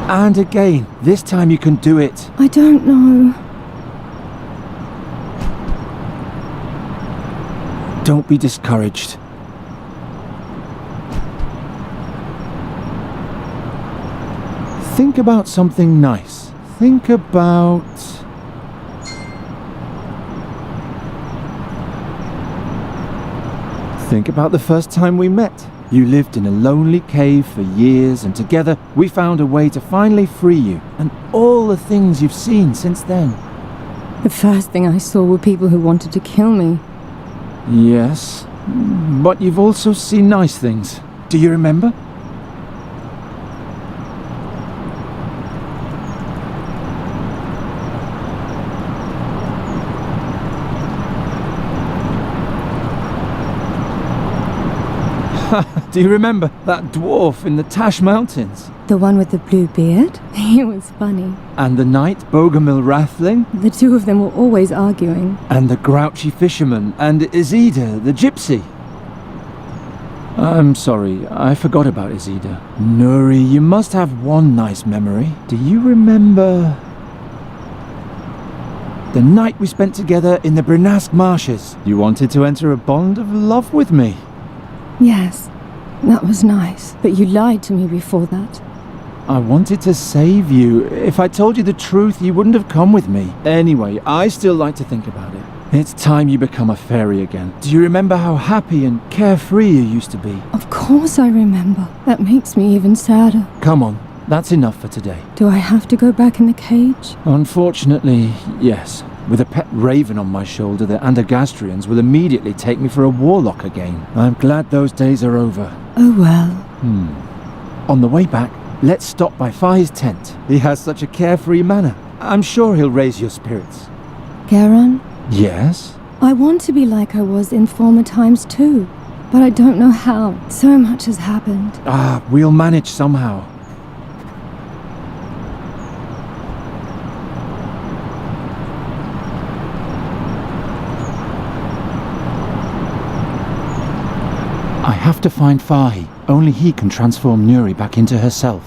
And again. This time you can do it. I don't know. Don't be discouraged. Think about something nice. Think about... Think about the first time we met. You lived in a lonely cave for years, and together we found a way to finally free you, and all the things you've seen since then. The first thing I saw were people who wanted to kill me. Yes, but you've also seen nice things. Do you remember? Do you remember that dwarf in the Tash Mountains? The one with the blue beard? He was funny. And the knight Bogomil Rathling? The two of them were always arguing. And the grouchy fisherman? And Izida, the gypsy? I'm sorry, I forgot about Izida. Nuri, you must have one nice memory. Do you remember... the night we spent together in the Brenask marshes? You wanted to enter a bond of love with me. Yes, that was nice. But you lied to me before that. I wanted to save you. If I told you the truth, you wouldn't have come with me. Anyway, I still like to think about it. It's time you become a fairy again. Do you remember how happy and carefree you used to be? Of course I remember. That makes me even sadder. Come on, that's enough for today. Do I have to go back in the cage? Unfortunately, yes. With a pet raven on my shoulder, the Andergastrians will immediately take me for a warlock again. I'm glad those days are over. Oh well. On the way back, let's stop by Fahi's tent. He has such a carefree manner. I'm sure he'll raise your spirits. Gheron? Yes? I want to be like I was in former times too, but I don't know how. So much has happened. We'll manage somehow. I have to find Fahi. Only he can transform Nuri back into herself.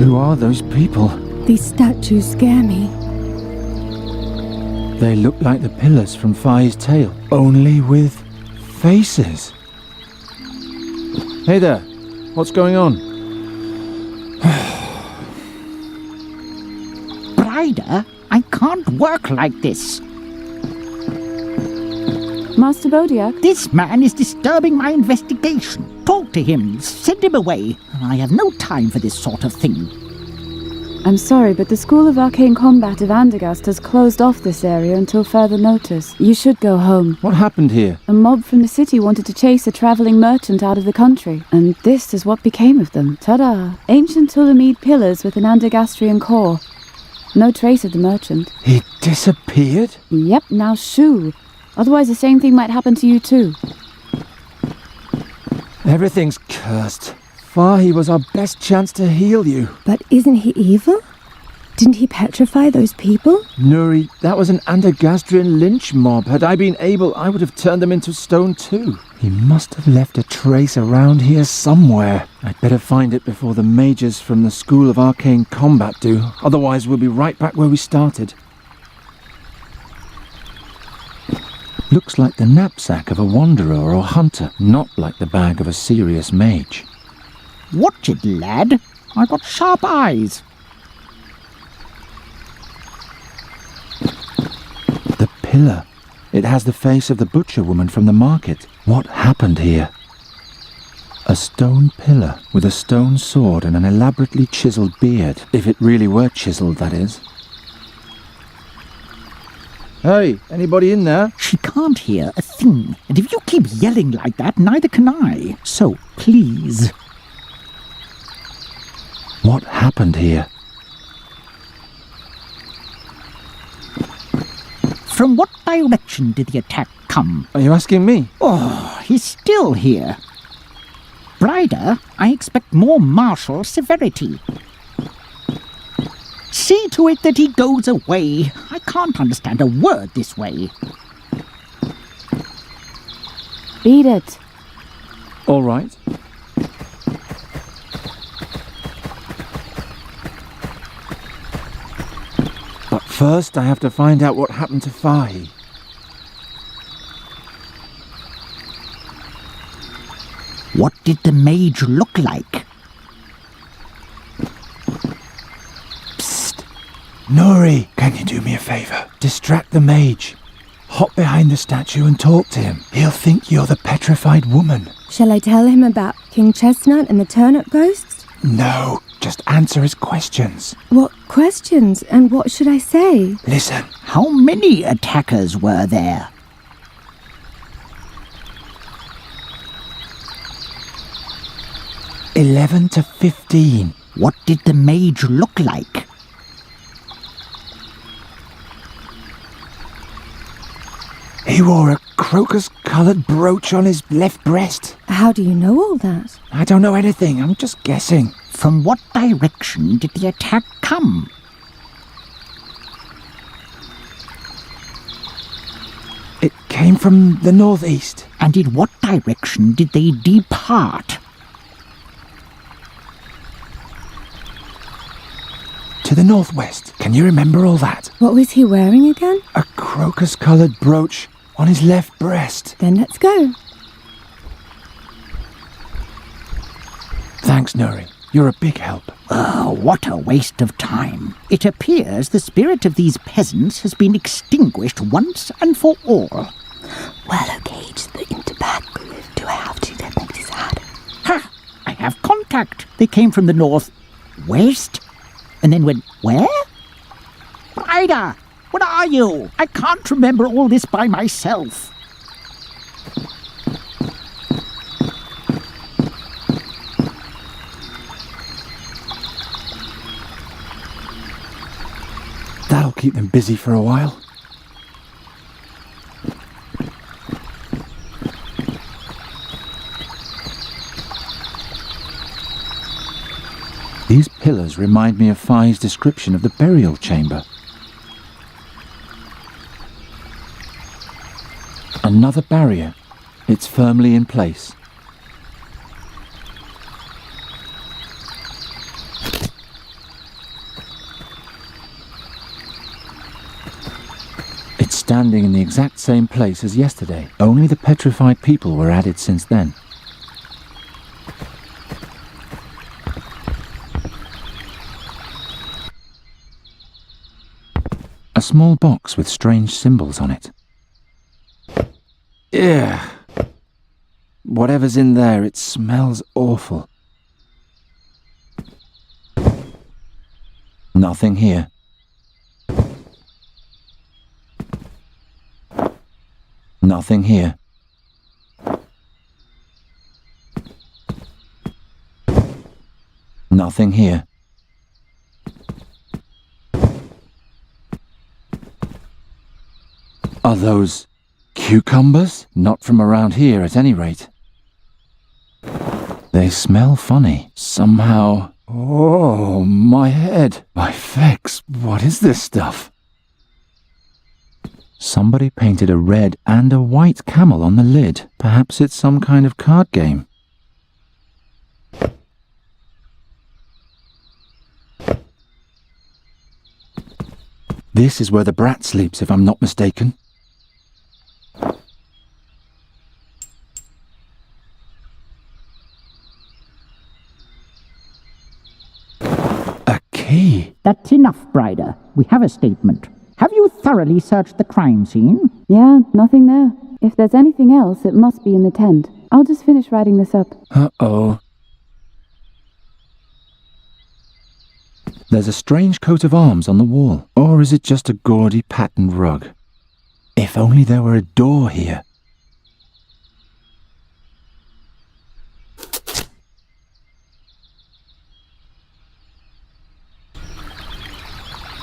Who are those people? These statues scare me. They look like the pillars from Fahi's tale, only with faces. Hey there. What's going on? Brider, I can't work like this. Master Bodiak? This man is disturbing my investigation. Talk to him. Send him away. I have no time for this sort of thing. I'm sorry, but the School of Arcane Combat of Andergast has closed off this area until further notice. You should go home. What happened here? A mob from the city wanted to chase a travelling merchant out of the country, and this is what became of them. Ta-da! Ancient Tulamid pillars with an Andergastrian core. No trace of the merchant. He disappeared? Yep, now shoo. Otherwise the same thing might happen to you too. Everything's cursed. Fahi was our best chance to heal you. But isn't he evil? Didn't he petrify those people? Nuri, that was an Andergastrian lynch mob. Had I been able, I would have turned them into stone too. He must have left a trace around here somewhere. I'd better find it before the mages from the School of Arcane Combat do. Otherwise, we'll be right back where we started. Looks like the knapsack of a wanderer or hunter, not like the bag of a serious mage. Watch it, lad. I've got sharp eyes. The pillar. It has the face of the butcher woman from the market. What happened here? A stone pillar with a stone sword and an elaborately chiseled beard. If it really were chiseled, that is. Hey, anybody in there? She can't hear a thing. And if you keep yelling like that, neither can I. So, please. What happened here? From what direction did the attack come? Are you asking me? Oh, he's still here. Brider, I expect more martial severity. See to it that he goes away. I can't understand a word this way. Beat it. All right. But first, I have to find out what happened to Fahie. What did the mage look like? Psst! Nuri, can you do me a favour? Distract the mage. Hop behind the statue and talk to him. He'll think you're the petrified woman. Shall I tell him about King Chestnut and the turnip ghosts? No, just answer his questions. What questions, and what should I say? Listen. How many attackers were there? "11 to 15. What did the mage look like? He wore a crocus-coloured brooch on his left breast. How do you know all that? I don't know anything, I'm just guessing. From what direction did the attack come? It came from the northeast. And in what direction did they depart? To the northwest. Can you remember all that? What was he wearing again? A crocus-coloured brooch on his left breast. Then let's go. Thanks, Nuri. You're a big help. Oh, what a waste of time. It appears the spirit of these peasants has been extinguished once and for all. Well, okay, the interback. Do I have to? That makes it sad. Ha! I have contact. They came from the north-west and then went where? Ryder, what are you? I can't remember all this by myself. That'll keep them busy for a while. These pillars remind me of Fahie's description of the burial chamber. Another barrier. It's firmly in place. It's standing in the exact same place as yesterday. Only the petrified people were added since then. A small box with strange symbols on it. Ugh. Whatever's in there, it smells awful. Nothing here. Nothing here. Nothing here. Are those cucumbers? Not from around here, at any rate. They smell funny. Somehow... Oh, my head. My fex. What is this stuff? Somebody painted a red and a white camel on the lid. Perhaps it's some kind of card game. This is where the brat sleeps, if I'm not mistaken. A key. That's enough, Bryder. We have a statement. Have you thoroughly searched the crime scene? Yeah, nothing there. If there's anything else, it must be in the tent. I'll just finish writing this up. Uh-oh. There's a strange coat of arms on the wall. Or is it just a gaudy patterned rug? If only there were a door here.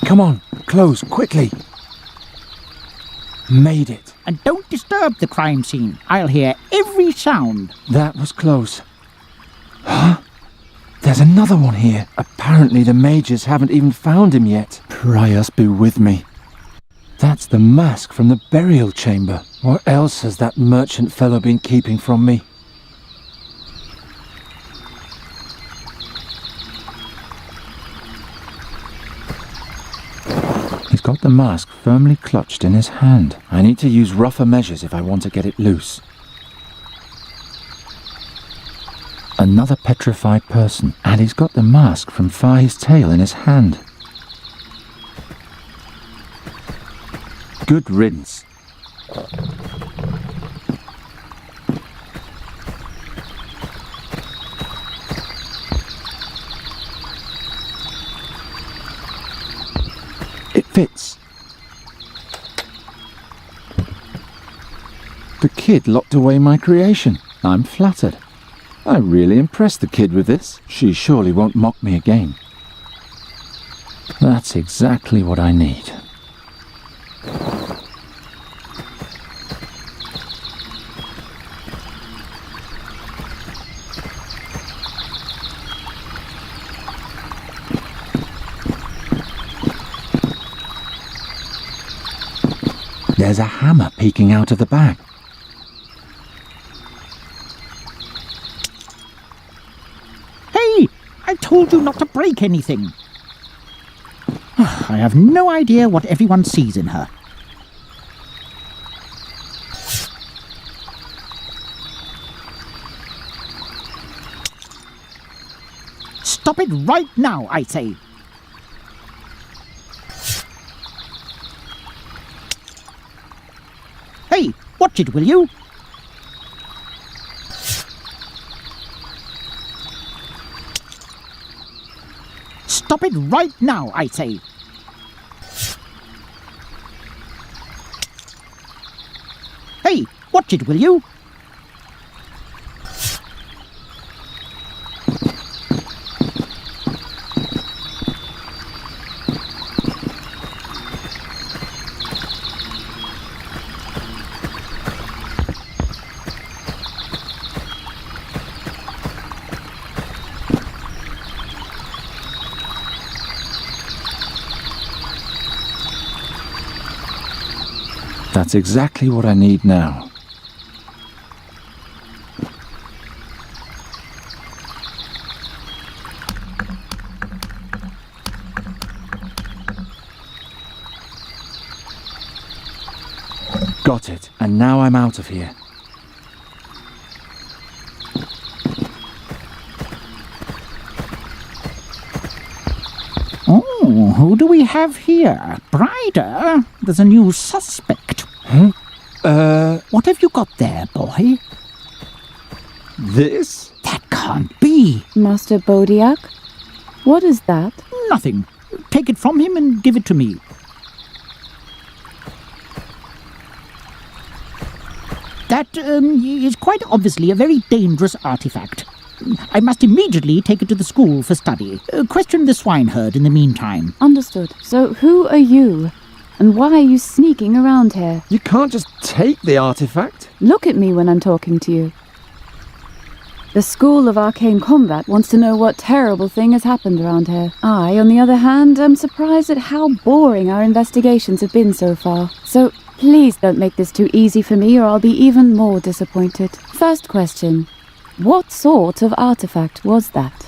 Come on, close, quickly. Made it. And don't disturb the crime scene. I'll hear every sound. That was close. Huh? There's another one here. Apparently the mages haven't even found him yet. Prius be with me. That's the mask from the burial chamber. What else has that merchant fellow been keeping from me? He's got the mask firmly clutched in his hand. I need to use rougher measures if I want to get it loose. Another petrified person, and he's got the mask from Fahi's tale in his hand. Good riddance. It fits. The kid locked away my creation. I'm flattered. I really impressed the kid with this. She surely won't mock me again. That's exactly what I need. There's a hammer peeking out of the bag. Hey! I told you not to break anything. I have no idea what everyone sees in her. Stop it right now, I say. Hey, watch it, will you? Stop it right now, I say. Hey, watch it, will you? That's exactly what I need now. Got it, and now I'm out of here. Oh, who do we have here? Brider? There's a new suspect. Huh? What have you got there, boy? This? That can't be. Master Bodiak? What is that? Nothing. Take it from him and give it to me. That is quite obviously a very dangerous artifact. I must immediately take it to the school for study. Question the swineherd in the meantime. Understood. So who are you? And why are you sneaking around here? You can't just take the artifact. Look at me when I'm talking to you. The School of Arcane Combat wants to know what terrible thing has happened around here. I, on the other hand, am surprised at how boring our investigations have been so far. So please don't make this too easy for me or I'll be even more disappointed. First question. What sort of artifact was that?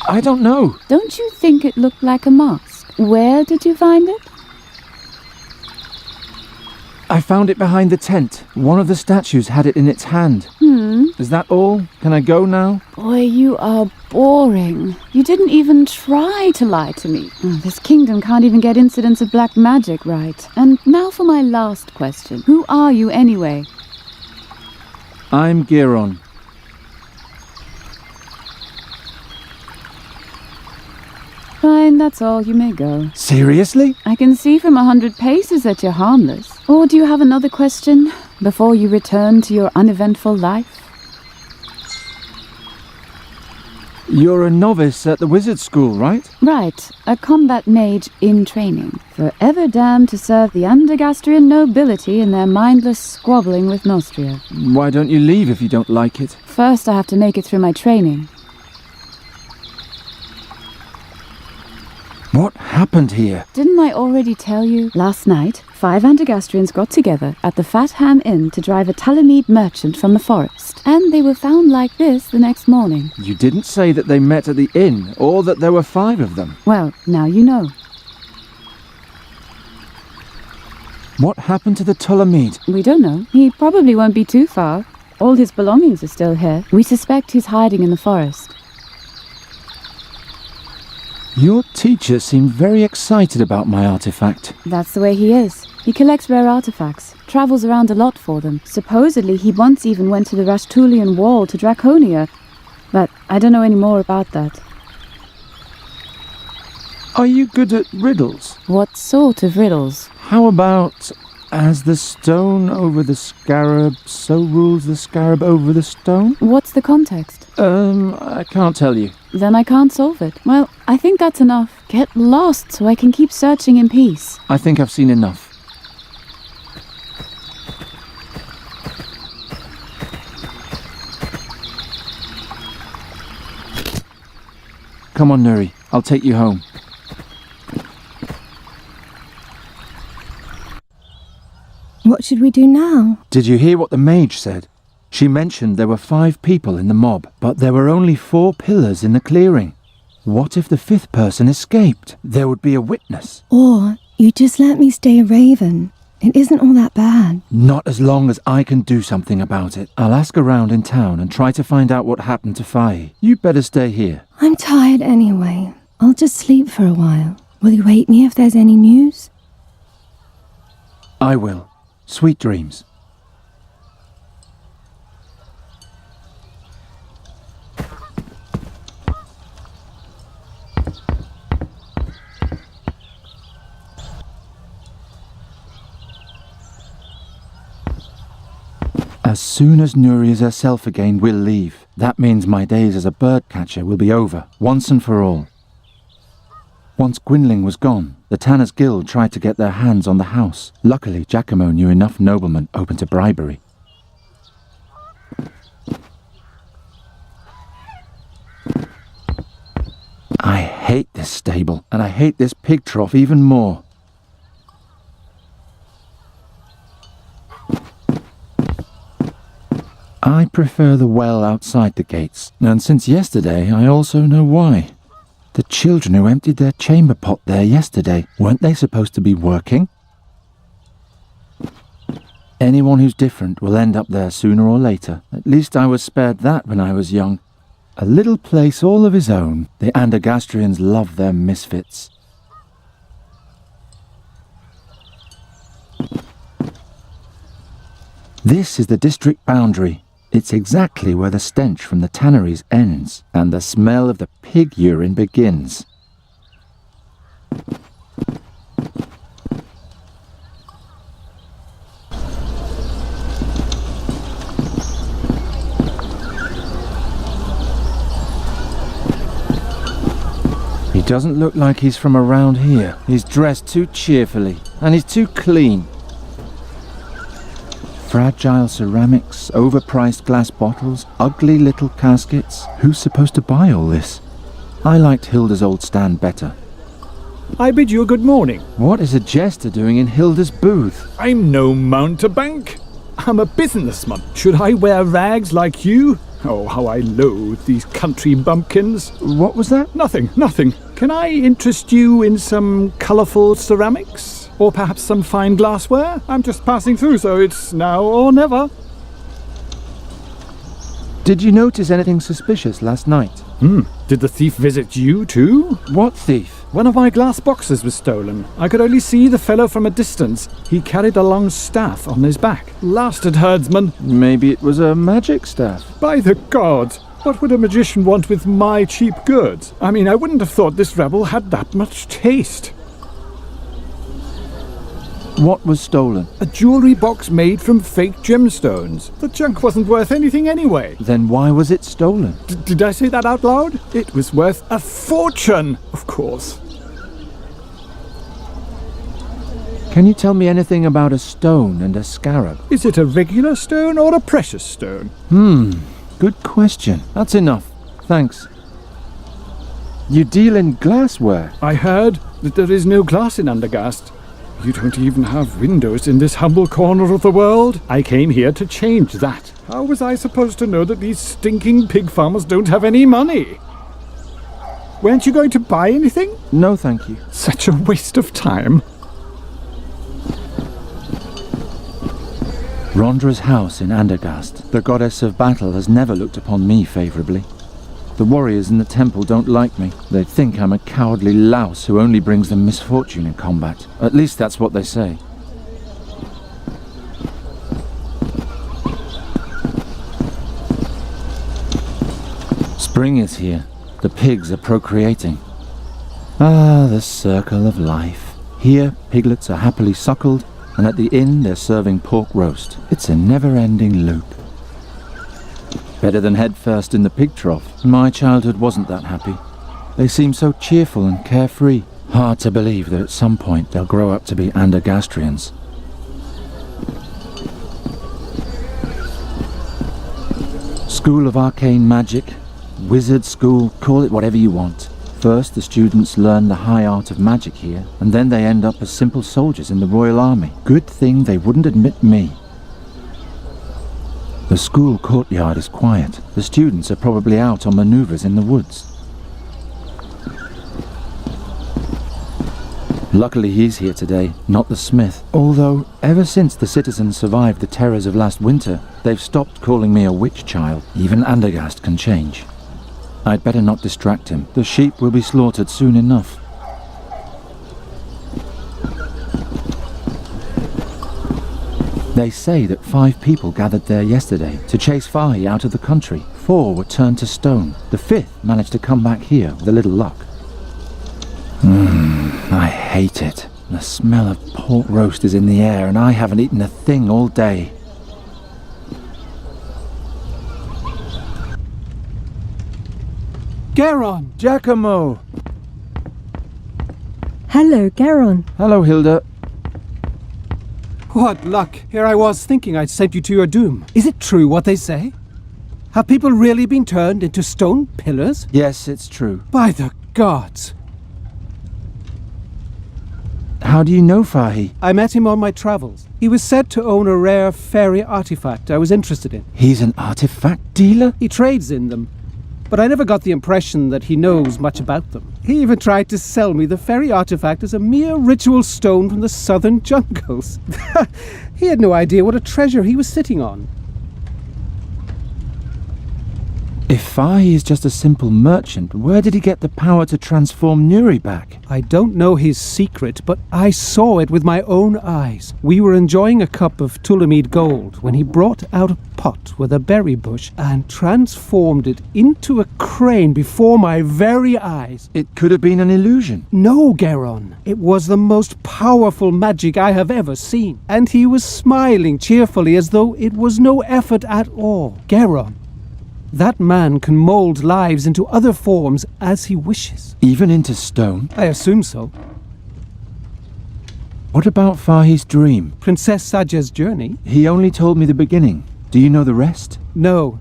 I don't know. Don't you think it looked like a mask? Where did you find it? I found it behind the tent. One of the statues had it in its hand. Is that all? Can I go now? Boy, you are boring. You didn't even try to lie to me. This kingdom can't even get incidents of black magic right. And now for my last question. Who are you anyway? I'm Geron. Fine, that's all. You may go. Seriously? I can see from 100 paces that you're harmless. Or do you have another question before you return to your uneventful life? You're a novice at the wizard school, right? Right, a combat mage in training, forever damned to serve the Undergastrian nobility in their mindless squabbling with Nostria. Why don't you leave if you don't like it? First I have to make it through my training. What happened here? Didn't I already tell you? Last night, 5 Undergastrians got together at the Fat Ham Inn to drive a Tulamid merchant from the forest, and they were found like this the next morning. You didn't say that they met at the inn, or that there were 5 of them. Well, now you know. What happened to the Tulamid? We don't know. He probably won't be too far. All his belongings are still here. We suspect he's hiding in the forest. Your teacher seemed very excited about my artifact. That's the way he is. He collects rare artifacts, travels around a lot for them. Supposedly, he once even went to the Rashtulian Wall to Draconia. But I don't know any more about that. Are you good at riddles? What sort of riddles? How about, as the stone over the scarab, so rules the scarab over the stone? What's the context? I can't tell you. Then I can't solve it. Well, I think that's enough. Get lost so I can keep searching in peace. I think I've seen enough. Come on, Nuri. I'll take you home. What should we do now? Did you hear what the mage said? She mentioned there were 5 people in the mob, but there were only 4 pillars in the clearing. What if the 5th person escaped? There would be a witness. Or you just let me stay a raven. It isn't all that bad. Not as long as I can do something about it. I'll ask around in town and try to find out what happened to Fahie. You better stay here. I'm tired anyway. I'll just sleep for a while. Will you wake me if there's any news? I will. Sweet dreams. As soon as Nuri is herself again, we'll leave. That means my days as a bird catcher will be over, once and for all. Once Gwynling was gone, the Tanners' Guild tried to get their hands on the house. Luckily, Giacomo knew enough noblemen open to bribery. I hate this stable, and I hate this pig trough even more. I prefer the well outside the gates, and since yesterday I also know why. The children who emptied their chamber pot there yesterday, weren't they supposed to be working? Anyone who's different will end up there sooner or later. At least I was spared that when I was young. A little place all of his own. The Andergastrians love their misfits. This is the district boundary. It's exactly where the stench from the tanneries ends, and the smell of the pig urine begins. He doesn't look like he's from around here. He's dressed too cheerfully, and he's too clean. Fragile ceramics, overpriced glass bottles, ugly little caskets. Who's supposed to buy all this? I liked Hilda's old stand better. I bid you a good morning. What is a jester doing in Hilda's booth? I'm no mountebank. I'm a businessman. Should I wear rags like you? Oh, how I loathe these country bumpkins. What was that? Nothing. Can I interest you in some colourful ceramics? Or perhaps some fine glassware? I'm just passing through, so it's now or never. Did you notice anything suspicious last night? Did the thief visit you too? What thief? One of my glass boxes was stolen. I could only see the fellow from a distance. He carried a long staff on his back. Blasted herdsman. Maybe it was a magic staff. By the gods! What would a magician want with my cheap goods? I mean, I wouldn't have thought this rebel had that much taste. What was stolen? A jewellery box made from fake gemstones. The junk wasn't worth anything anyway. Then why was it stolen? Did I say that out loud? It was worth a fortune, of course. Can you tell me anything about a stone and a scarab? Is it a regular stone or a precious stone? Good question. That's enough. Thanks. You deal in glassware? I heard that there is no glass in Undergast. You don't even have windows in this humble corner of the world. I came here to change that. How was I supposed to know that these stinking pig farmers don't have any money? Weren't you going to buy anything? No, thank you. Such a waste of time. Rondra's house in Andergast. The goddess of battle has never looked upon me favourably. The warriors in the temple don't like me. They think I'm a cowardly louse who only brings them misfortune in combat. At least that's what they say. Spring is here. The pigs are procreating. Ah, the circle of life. Here, piglets are happily suckled, and at the inn they're serving pork roast. It's a never-ending loop. Better than head first in the pig trough. My childhood wasn't that happy. They seem so cheerful and carefree. Hard to believe that at some point they'll grow up to be Andergastrians. School of Arcane Magic, Wizard School, call it whatever you want. First, the students learn the high art of magic here, and then they end up as simple soldiers in the Royal Army. Good thing they wouldn't admit me. The school courtyard is quiet. The students are probably out on manoeuvres in the woods. Luckily he's here today, not the smith. Although, ever since the citizens survived the terrors of last winter, they've stopped calling me a witch child. Even Andergast can change. I'd better not distract him. The sheep will be slaughtered soon enough. They say that 5 people gathered there yesterday to chase Fahie out of the country. 4 were turned to stone. The 5th managed to come back here with a little luck. I hate it. The smell of pork roast is in the air and I haven't eaten a thing all day. Gheron! Giacomo! Hello, Gheron. Hello, Hilda. What luck! Here I was thinking I'd sent you to your doom. Is it true what they say? Have people really been turned into stone pillars? Yes, it's true. By the gods! How do you know Fahie? I met him on my travels. He was said to own a rare fairy artifact I was interested in. He's an artifact dealer? He trades in them, but I never got the impression that he knows much about them. He even tried to sell me the fairy artifact as a mere ritual stone from the southern jungles. He had no idea what a treasure he was sitting on. If Fahie is just a simple merchant, where did he get the power to transform Nuri back? I don't know his secret, but I saw it with my own eyes. We were enjoying a cup of tulamid gold when he brought out a pot with a berry bush and transformed it into a crane before my very eyes. It could have been an illusion. No, Gheron. It was the most powerful magic I have ever seen. And he was smiling cheerfully as though it was no effort at all. Gheron, that man can mold lives into other forms as he wishes. Even into stone? I assume so. What about Fahie's dream? Princess Saja's journey? He only told me the beginning. Do you know the rest? No.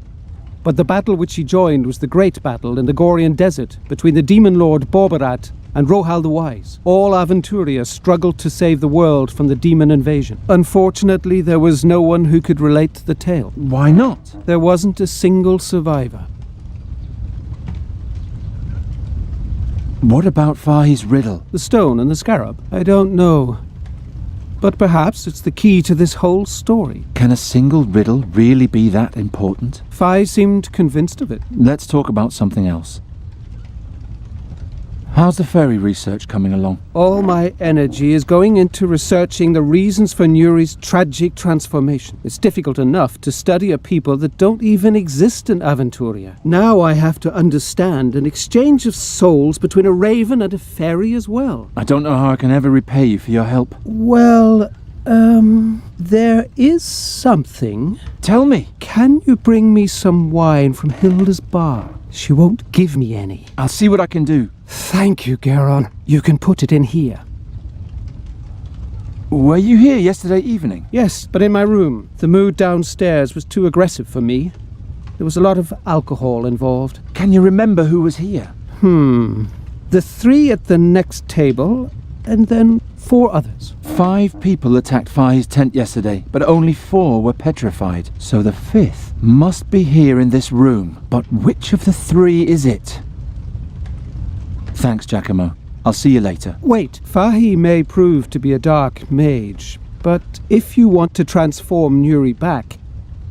But the battle which he joined was the great battle in the Gorian desert between the demon lord Borbarat and Rohal the Wise. All Aventuria struggled to save the world from the demon invasion. Unfortunately, there was no one who could relate the tale. Why not? There wasn't a single survivor. What about Fahie's riddle? The stone and the scarab? I don't know. But perhaps it's the key to this whole story. Can a single riddle really be that important? Fai seemed convinced of it. Let's talk about something else. How's the fairy research coming along? All my energy is going into researching the reasons for Nuri's tragic transformation. It's difficult enough to study a people that don't even exist in Aventuria. Now I have to understand an exchange of souls between a raven and a fairy as well. I don't know how I can ever repay you for your help. Well, There is something. Tell me. Can you bring me some wine from Hilda's bar? She won't give me any. I'll see what I can do. Thank you, Geraint. You can put it in here. Were you here yesterday evening? Yes, but in my room. The mood downstairs was too aggressive for me. There was a lot of alcohol involved. Can you remember who was here? The 3 at the next table, and then 4 others. 5 people attacked Fahi's tent yesterday, but only 4 were petrified. So the 5th must be here in this room. But which of the 3 is it? Thanks, Giacomo. I'll see you later. Wait, Fahi may prove to be a dark mage, but if you want to transform Nuri back,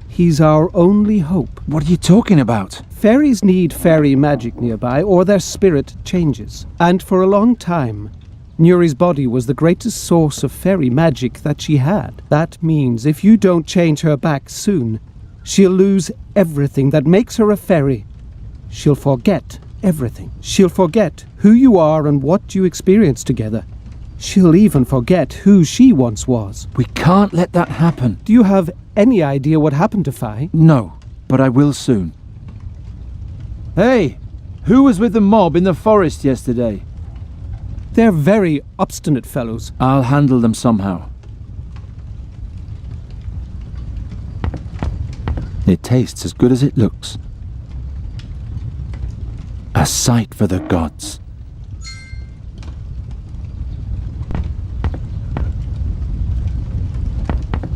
he's our only hope. What are you talking about? Fairies need fairy magic nearby, or their spirit changes. And for a long time, Nuri's body was the greatest source of fairy magic that she had. That means if you don't change her back soon, she'll lose everything that makes her a fairy. She'll forget everything. She'll forget who you are and what you experienced together. She'll even forget who she once was. We can't let that happen. Do you have any idea what happened to Fahi? No, but I will soon. Hey, who was with the mob in the forest yesterday? They're very obstinate fellows. I'll handle them somehow. It tastes as good as it looks. A sight for the gods.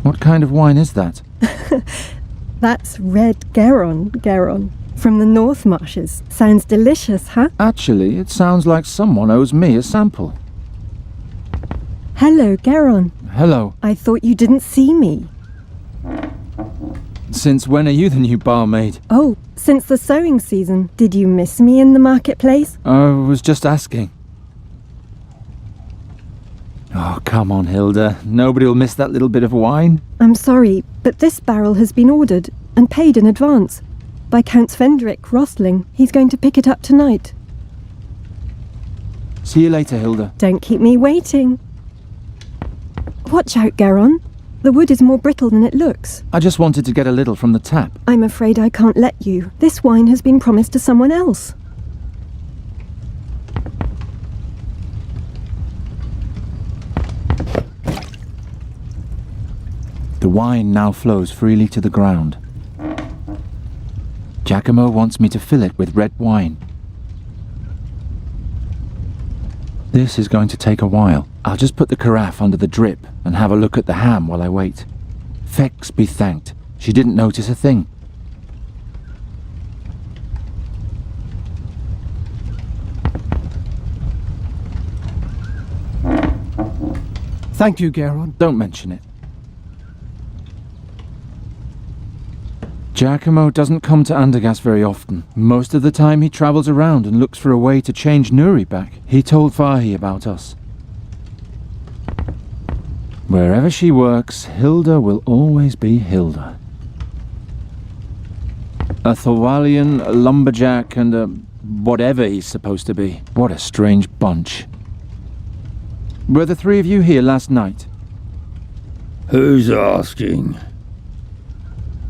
What kind of wine is that? That's red Geraint, from the North Marshes. Sounds delicious, huh? Actually, it sounds like someone owes me a sample. Hello, Geraint. Hello. I thought you didn't see me. Since when are you the new barmaid? Oh, since the sowing season. Did you miss me in the marketplace? I was just asking. Oh, come on, Hilda. Nobody will miss that little bit of wine. I'm sorry, but this barrel has been ordered and paid in advance by Count Svendrik Rostling. He's going to pick it up tonight. See you later, Hilda. Don't keep me waiting. Watch out, Geraint. The wood is more brittle than it looks. I just wanted to get a little from the tap. I'm afraid I can't let you. This wine has been promised to someone else. The wine now flows freely to the ground. Giacomo wants me to fill it with red wine. This is going to take a while. I'll just put the carafe under the drip and have a look at the ham while I wait. Fex be thanked. She didn't notice a thing. Thank you, Geraint. Don't mention it. Giacomo doesn't come to Andergast very often. Most of the time he travels around and looks for a way to change Nuri back. He told Fahi about us. Wherever she works, Hilda will always be Hilda. A Thorwalian, a lumberjack, and a whatever he's supposed to be. What a strange bunch. Were the 3 of you here last night? Who's asking?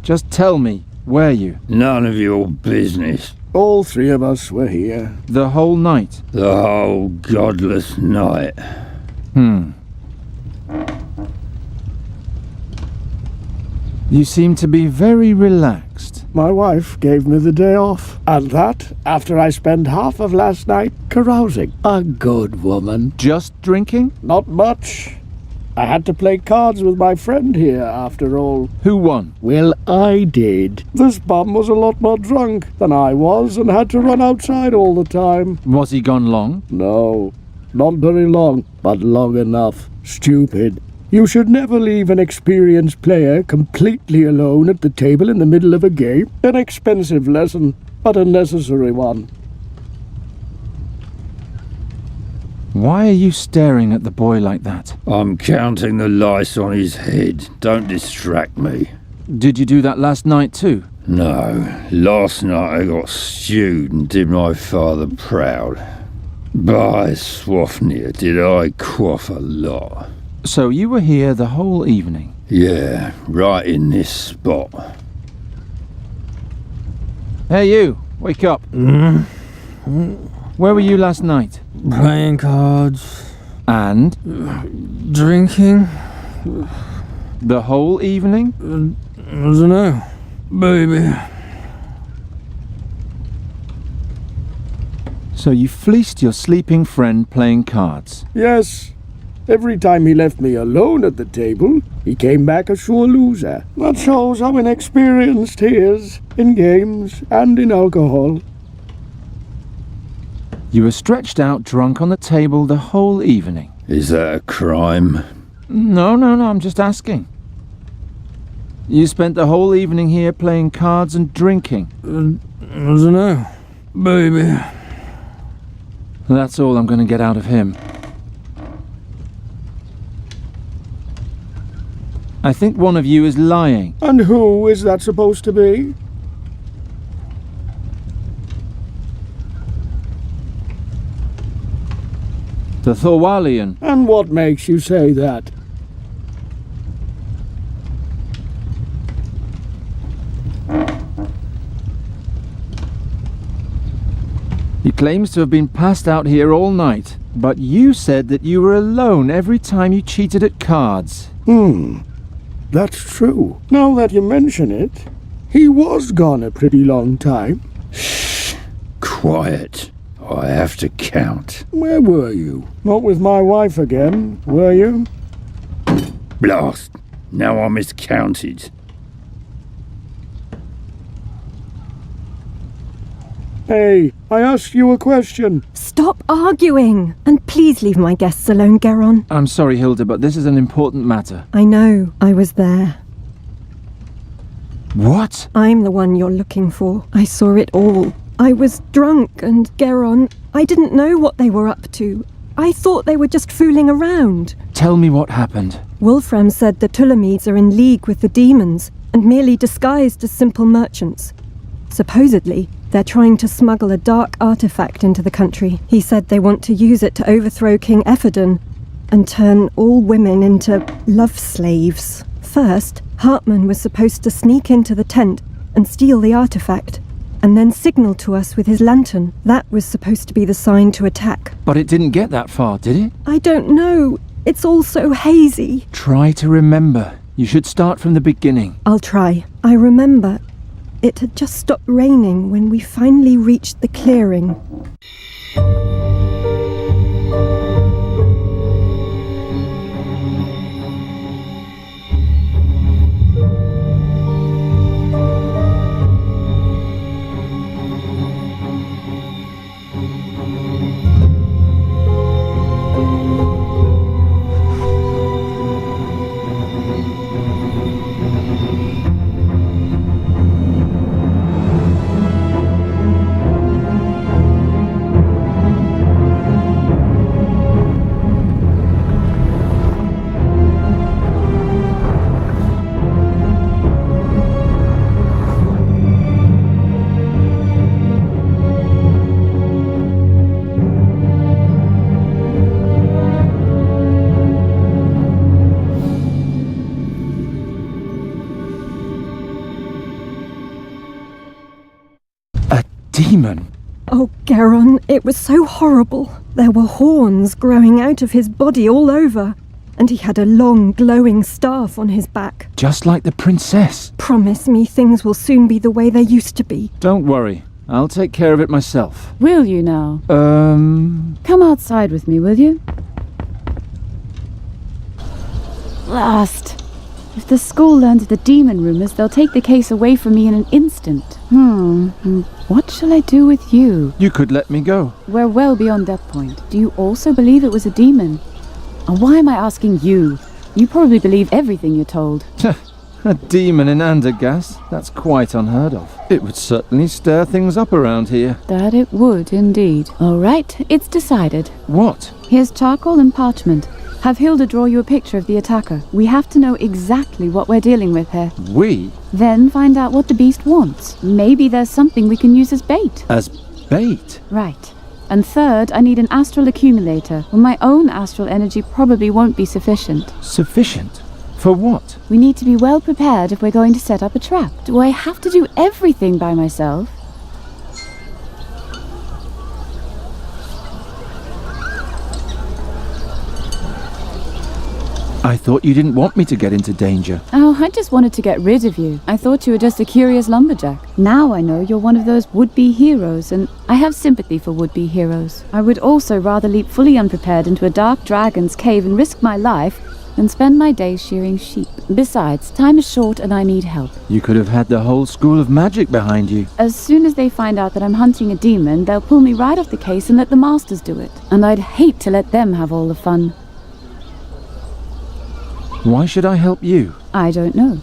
Just tell me, were you? None of your business. All 3 of us were here. The whole night? The whole godless night. You seem to be very relaxed. My wife gave me the day off. And that after I spent half of last night carousing. A good woman. Just drinking? Not much. I had to play cards with my friend here, after all. Who won? Well, I did. This bum was a lot more drunk than I was and had to run outside all the time. Was he gone long? No, not very long, but long enough. Stupid. You should never leave an experienced player completely alone at the table in the middle of a game. An expensive lesson, but a necessary one. Why are you staring at the boy like that? I'm counting the lice on his head. Don't distract me. Did you do that last night too? No. Last night I got stewed and did my father proud. By Swafnir, did I quaff a lot. So you were here the whole evening? Yeah, right in this spot. Hey you, wake up. Where were you last night? Playing cards. And? Drinking. The whole evening? I don't know. Baby. So you fleeced your sleeping friend playing cards? Yes. Every time he left me alone at the table, he came back a sure loser. That shows how inexperienced he is in games and in alcohol. You were stretched out drunk on the table the whole evening? Is that a crime? No, I'm just asking. You spent the whole evening here playing cards and drinking? I don't know. Baby. That's all I'm going to get out of him. I think one of you is lying. And who is that supposed to be? The Thorwalian. And what makes you say that? He claims to have been passed out here all night, but you said that you were alone every time you cheated at cards. That's true. Now that you mention it, he was gone a pretty long time. Shh. Quiet. I have to count. Where were you? Not with my wife again, were you? Blast. Now I miscounted. Hey, I asked you a question. Stop arguing! And please leave my guests alone, Geraint. I'm sorry, Hilda, but this is an important matter. I know. I was there. What? I'm the one you're looking for. I saw it all. I was drunk, and Geraint, I didn't know what they were up to. I thought they were just fooling around. Tell me what happened. Wolfram said the Tulamids are in league with the demons, and merely disguised as simple merchants. Supposedly, they're trying to smuggle a dark artifact into the country. He said they want to use it to overthrow King Ephedon and turn all women into love slaves. First, Hartman was supposed to sneak into the tent and steal the artifact, and then signal to us with his lantern. That was supposed to be the sign to attack. But it didn't get that far, did it? I don't know. It's all so hazy. Try to remember. You should start from the beginning. I'll try. I remember it had just stopped raining when we finally reached the clearing. Demon. Oh, Geraint, it was so horrible. There were horns growing out of his body all over, and he had a long, glowing staff on his back. Just like the princess. Promise me things will soon be the way they used to be. Don't worry. I'll take care of it myself. Will you now? Come outside with me, will you? Blast. If the school learns the demon rumors, they'll take the case away from me in an instant. What shall I do with you? You could let me go. We're well beyond that point. Do you also believe it was a demon? And why am I asking you? You probably believe everything you're told. A demon in Andergast? That's quite unheard of. It would certainly stir things up around here. That it would, indeed. All right, it's decided. What? Here's charcoal and parchment. Have Hilda draw you a picture of the attacker. We have to know exactly what we're dealing with here. We? Then find out what the beast wants. Maybe there's something we can use as bait. As bait? Right. And third, I need an astral accumulator. Well, my own astral energy probably won't be sufficient. Sufficient? For what? We need to be well prepared if we're going to set up a trap. Do I have to do everything by myself? I thought you didn't want me to get into danger. Oh, I just wanted to get rid of you. I thought you were just a curious lumberjack. Now I know you're one of those would-be heroes, and I have sympathy for would-be heroes. I would also rather leap fully unprepared into a dark dragon's cave and risk my life than spend my days shearing sheep. Besides, time is short and I need help. You could have had the whole school of magic behind you. As soon as they find out that I'm hunting a demon, they'll pull me right off the case and let the masters do it. And I'd hate to let them have all the fun. Why should I help you? I don't know.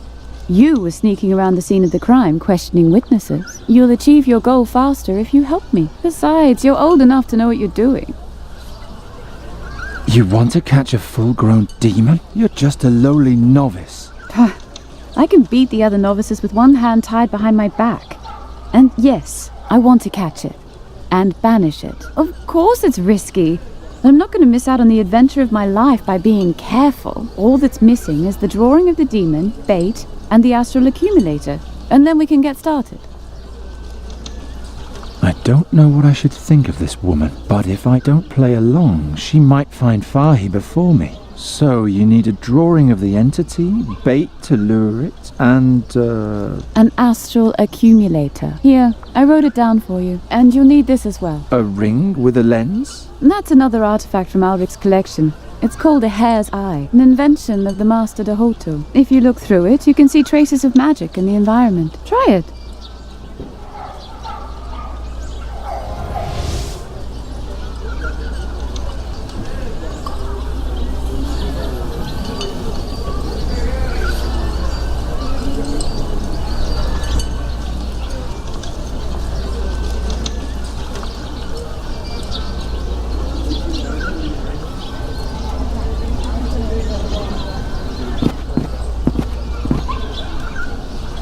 You were sneaking around the scene of the crime, questioning witnesses. You'll achieve your goal faster if you help me. Besides, you're old enough to know what you're doing. You want to catch a full-grown demon? You're just a lowly novice. I can beat the other novices with one hand tied behind my back. And yes, I want to catch it. And banish it. Of course it's risky. But I'm not going to miss out on the adventure of my life by being careful. All that's missing is the drawing of the demon, bait, and the astral accumulator. And then we can get started. I don't know what I should think of this woman, but if I don't play along, she might find Fahi before me. So you need a drawing of the entity, bait to lure it, and An astral accumulator. Here, I wrote it down for you. And you'll need this as well. a ring with a lens? That's another artifact from Alric's collection. It's called a hare's eye, an invention of the Master Dahoto. If you look through it, you can see traces of magic in the environment. Try it.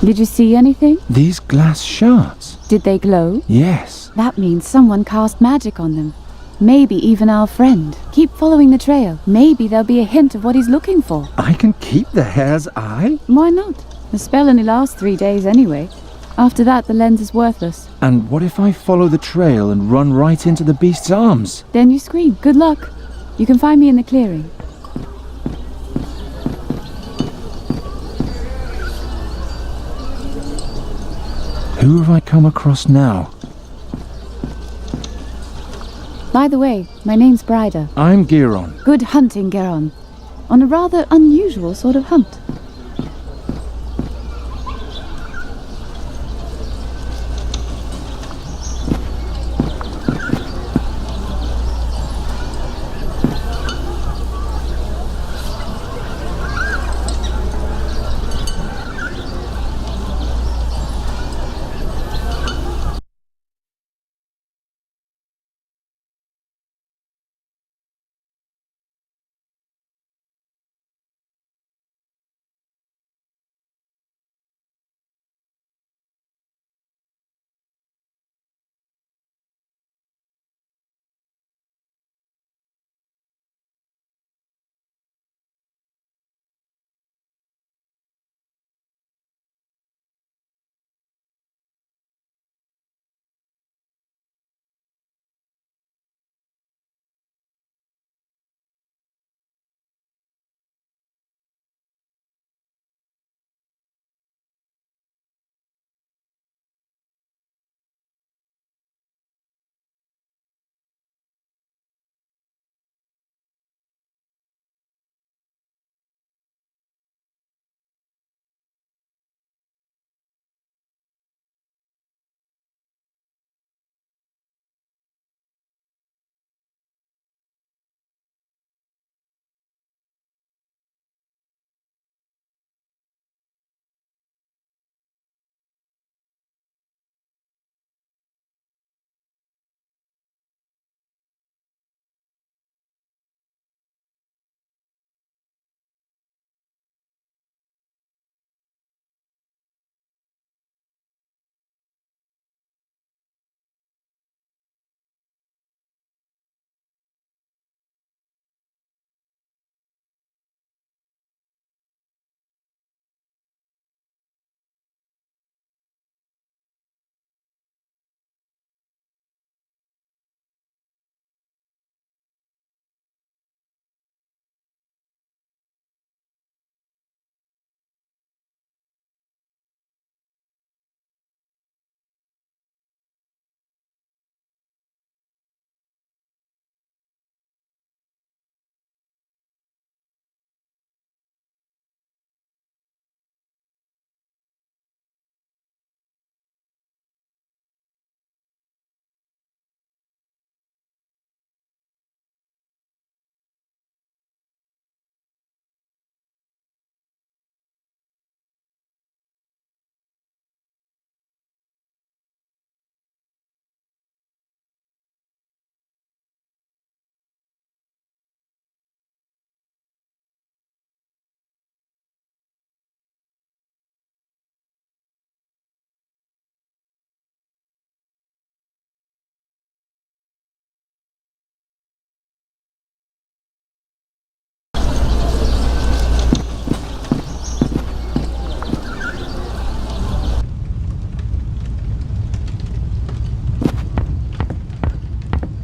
Did you see anything? These glass shards? Did they glow? Yes. That means someone cast magic on them. Maybe even our friend. Keep following the trail. Maybe there'll be a hint of what he's looking for. I can keep the hare's eye? Why not? The spell only lasts 3 days anyway. After that, the lens is worthless. And what if I follow the trail and run right into the beast's arms? Then you scream. Good luck. You can find me in the clearing. Who have I come across now? By the way, my name's Brida. I'm Gheron. Good hunting, Gheron. On a rather unusual sort of hunt.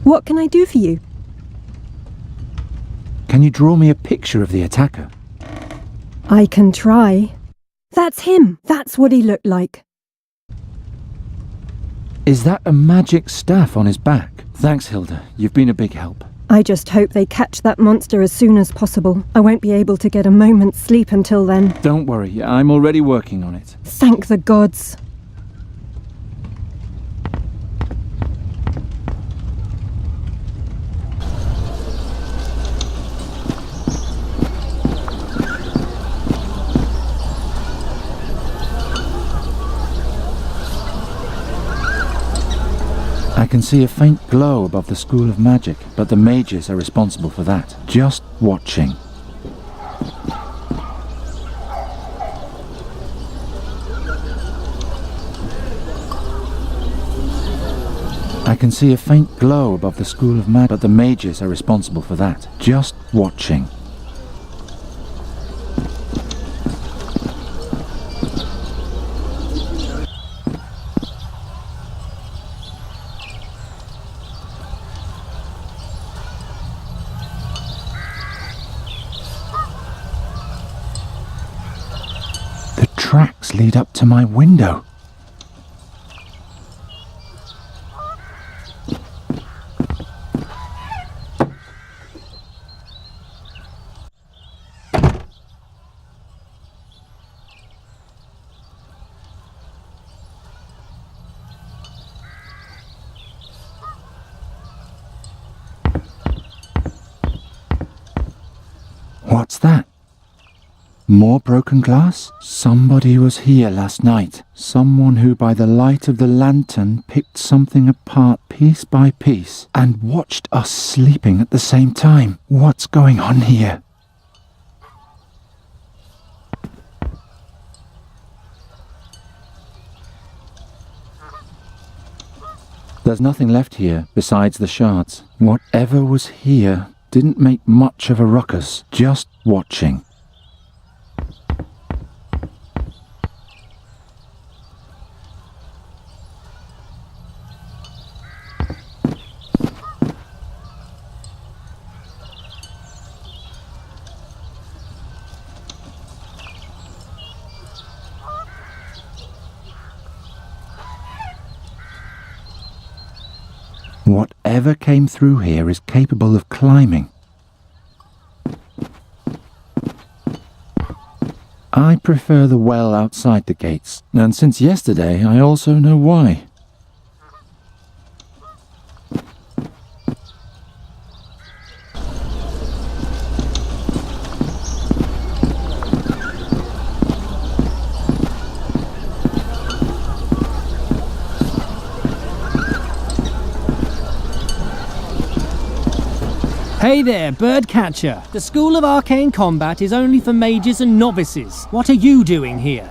What can I do for you? Can you draw me a picture of the attacker? I can try. That's him. That's what he looked like. Is that a magic staff on his back? Thanks, Hilda. You've been a big help. I just hope they catch that monster as soon as possible. I won't be able to get a moment's sleep until then. Don't worry, I'm already working on it. Thank the gods. I can see a faint glow above the School of Magic, but the mages are responsible for that. Just watching. I can see a faint glow above the School of Magic, but the mages are responsible for that. Just watching. Tracks lead up to my window. What's that? More broken glass? Somebody was here last night. Someone who by the light of the lantern picked something apart piece by piece and watched us sleeping at the same time. What's going on here? There's nothing left here besides the shards. Whatever was here didn't make much of a ruckus. Just watching. Whatever came through here is capable of climbing. I prefer the well outside the gates, and since yesterday I also know why. Hey there, birdcatcher. The School of Arcane Combat is only for mages and novices. What are you doing here?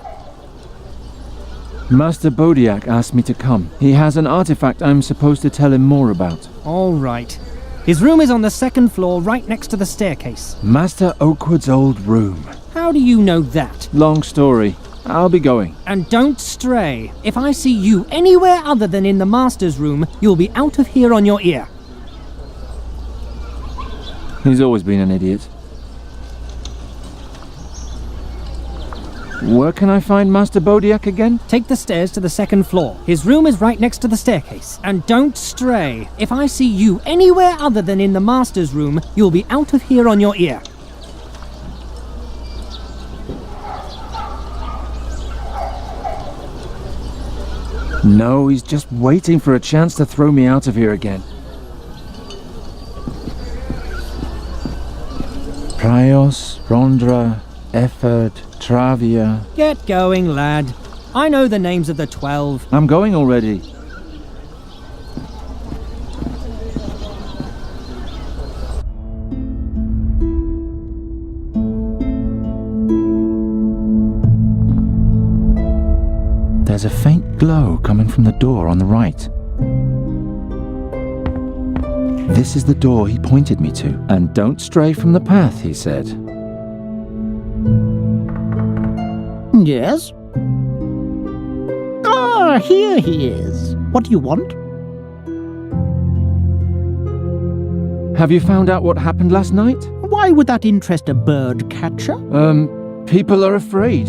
Master Bodiak asked me to come. He has an artifact I'm supposed to tell him more about. All right. His room is on the second floor, right next to the staircase. Master Oakwood's old room. How do you know that? Long story. I'll be going. And don't stray. If I see you anywhere other than in the Master's room, you'll be out of here on your ear. He's always been an idiot. Where can I find Master Bodiak again? Take the stairs to the second floor. His room is right next to the staircase. And don't stray. If I see you anywhere other than in the Master's room, you'll be out of here on your ear. No, he's just waiting for a chance to throw me out of here again. Prios, Rondra, Efford, Travia. Get going, lad. I know the names of the 12. I'm going already. There's a faint glow coming from the door on the right. This is the door he pointed me to. And don't stray from the path, he said. Yes? Ah, here he is. What do you want? Have you found out what happened last night? Why would that interest a bird catcher? People are afraid.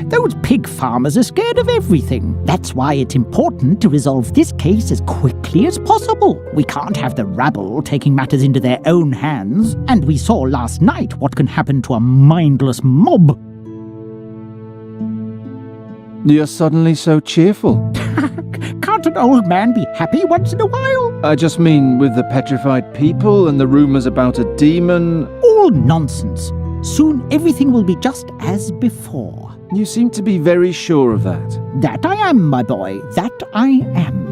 Those pig farmers are scared of everything. That's why it's important to resolve this case as quickly as possible. We can't have the rabble taking matters into their own hands. And we saw last night what can happen to a mindless mob. You're suddenly so cheerful. Can't an old man be happy once in a while? I just mean with the petrified people and the rumours about a demon. All nonsense. Soon everything will be just as before. You seem to be very sure of that. That I am, my boy. That I am.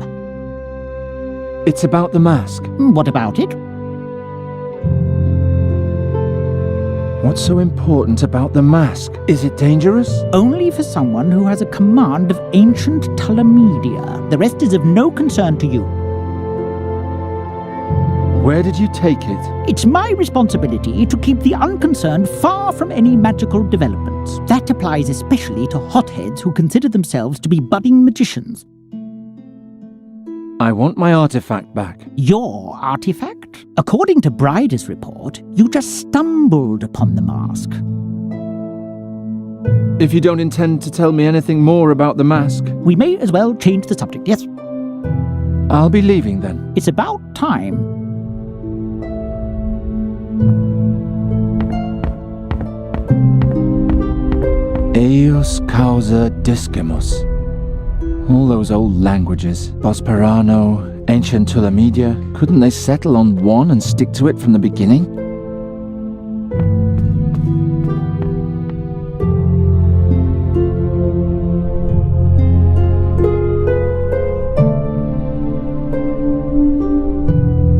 It's about the mask. What about it? What's so important about the mask? Is it dangerous? Only for someone who has a command of ancient Tulamidea. The rest is of no concern to you. Where did you take it? It's my responsibility to keep the unconcerned far from any magical developments. That applies especially to hotheads who consider themselves to be budding magicians. I want my artifact back. Your artifact? According to Bryder's report, you just stumbled upon the mask. If you don't intend to tell me anything more about the mask, We may as well change the subject, yes? I'll be leaving then. It's about time. Eius causa discimus. All those old languages. Bosperano, ancient Tulamidea. Couldn't they settle on one and stick to it from the beginning?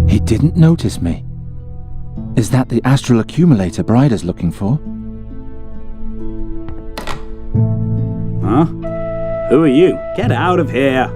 He didn't notice me. Is that the astral accumulator Bryder's looking for? Huh? Who are you? Get out of here!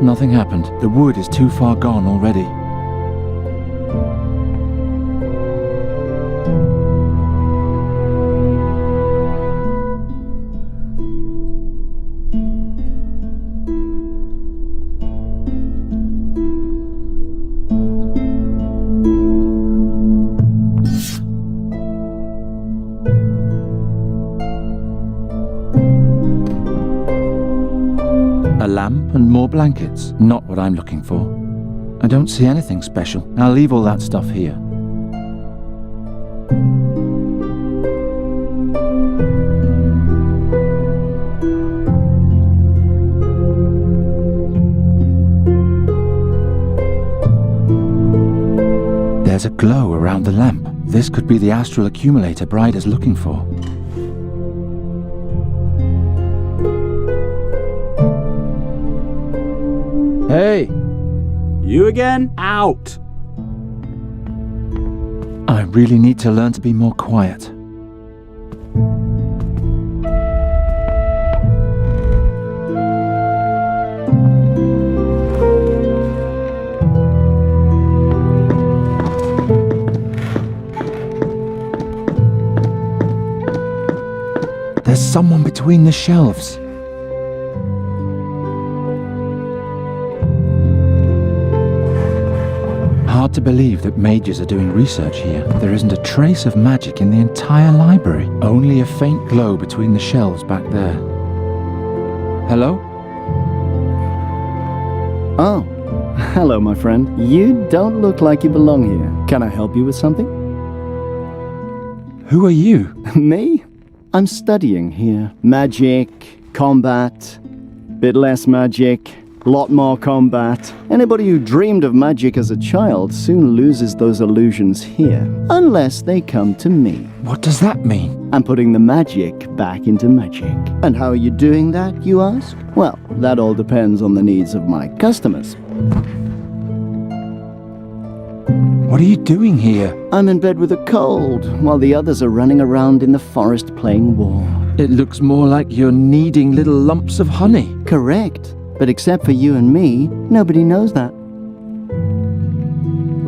Nothing happened. The wood is too far gone already. A lamp and more blankets. Not what I'm looking for. I don't see anything special. I'll leave all that stuff here. There's a glow around the lamp. This could be the astral accumulator Bryder's looking for. Hey! You again? Out! I really need to learn to be more quiet. There's someone between the shelves. Hard to believe that mages are doing research here. There isn't a trace of magic in the entire library. Only a faint glow between the shelves back there. Hello? Oh, hello, my friend. You don't look like you belong here. Can I help you with something? Who are you? Me? I'm studying here. Magic, combat, bit less magic, lot more combat. Anybody who dreamed of magic as a child soon loses those illusions here, unless they come to me. What does that mean? I'm putting the magic back into magic. And how are you doing that, you ask? Well, that all depends on the needs of my customers. What are you doing here? I'm in bed with a cold, while the others are running around in the forest playing war. It looks more like you're kneading little lumps of honey. Correct. But except for you and me, nobody knows that.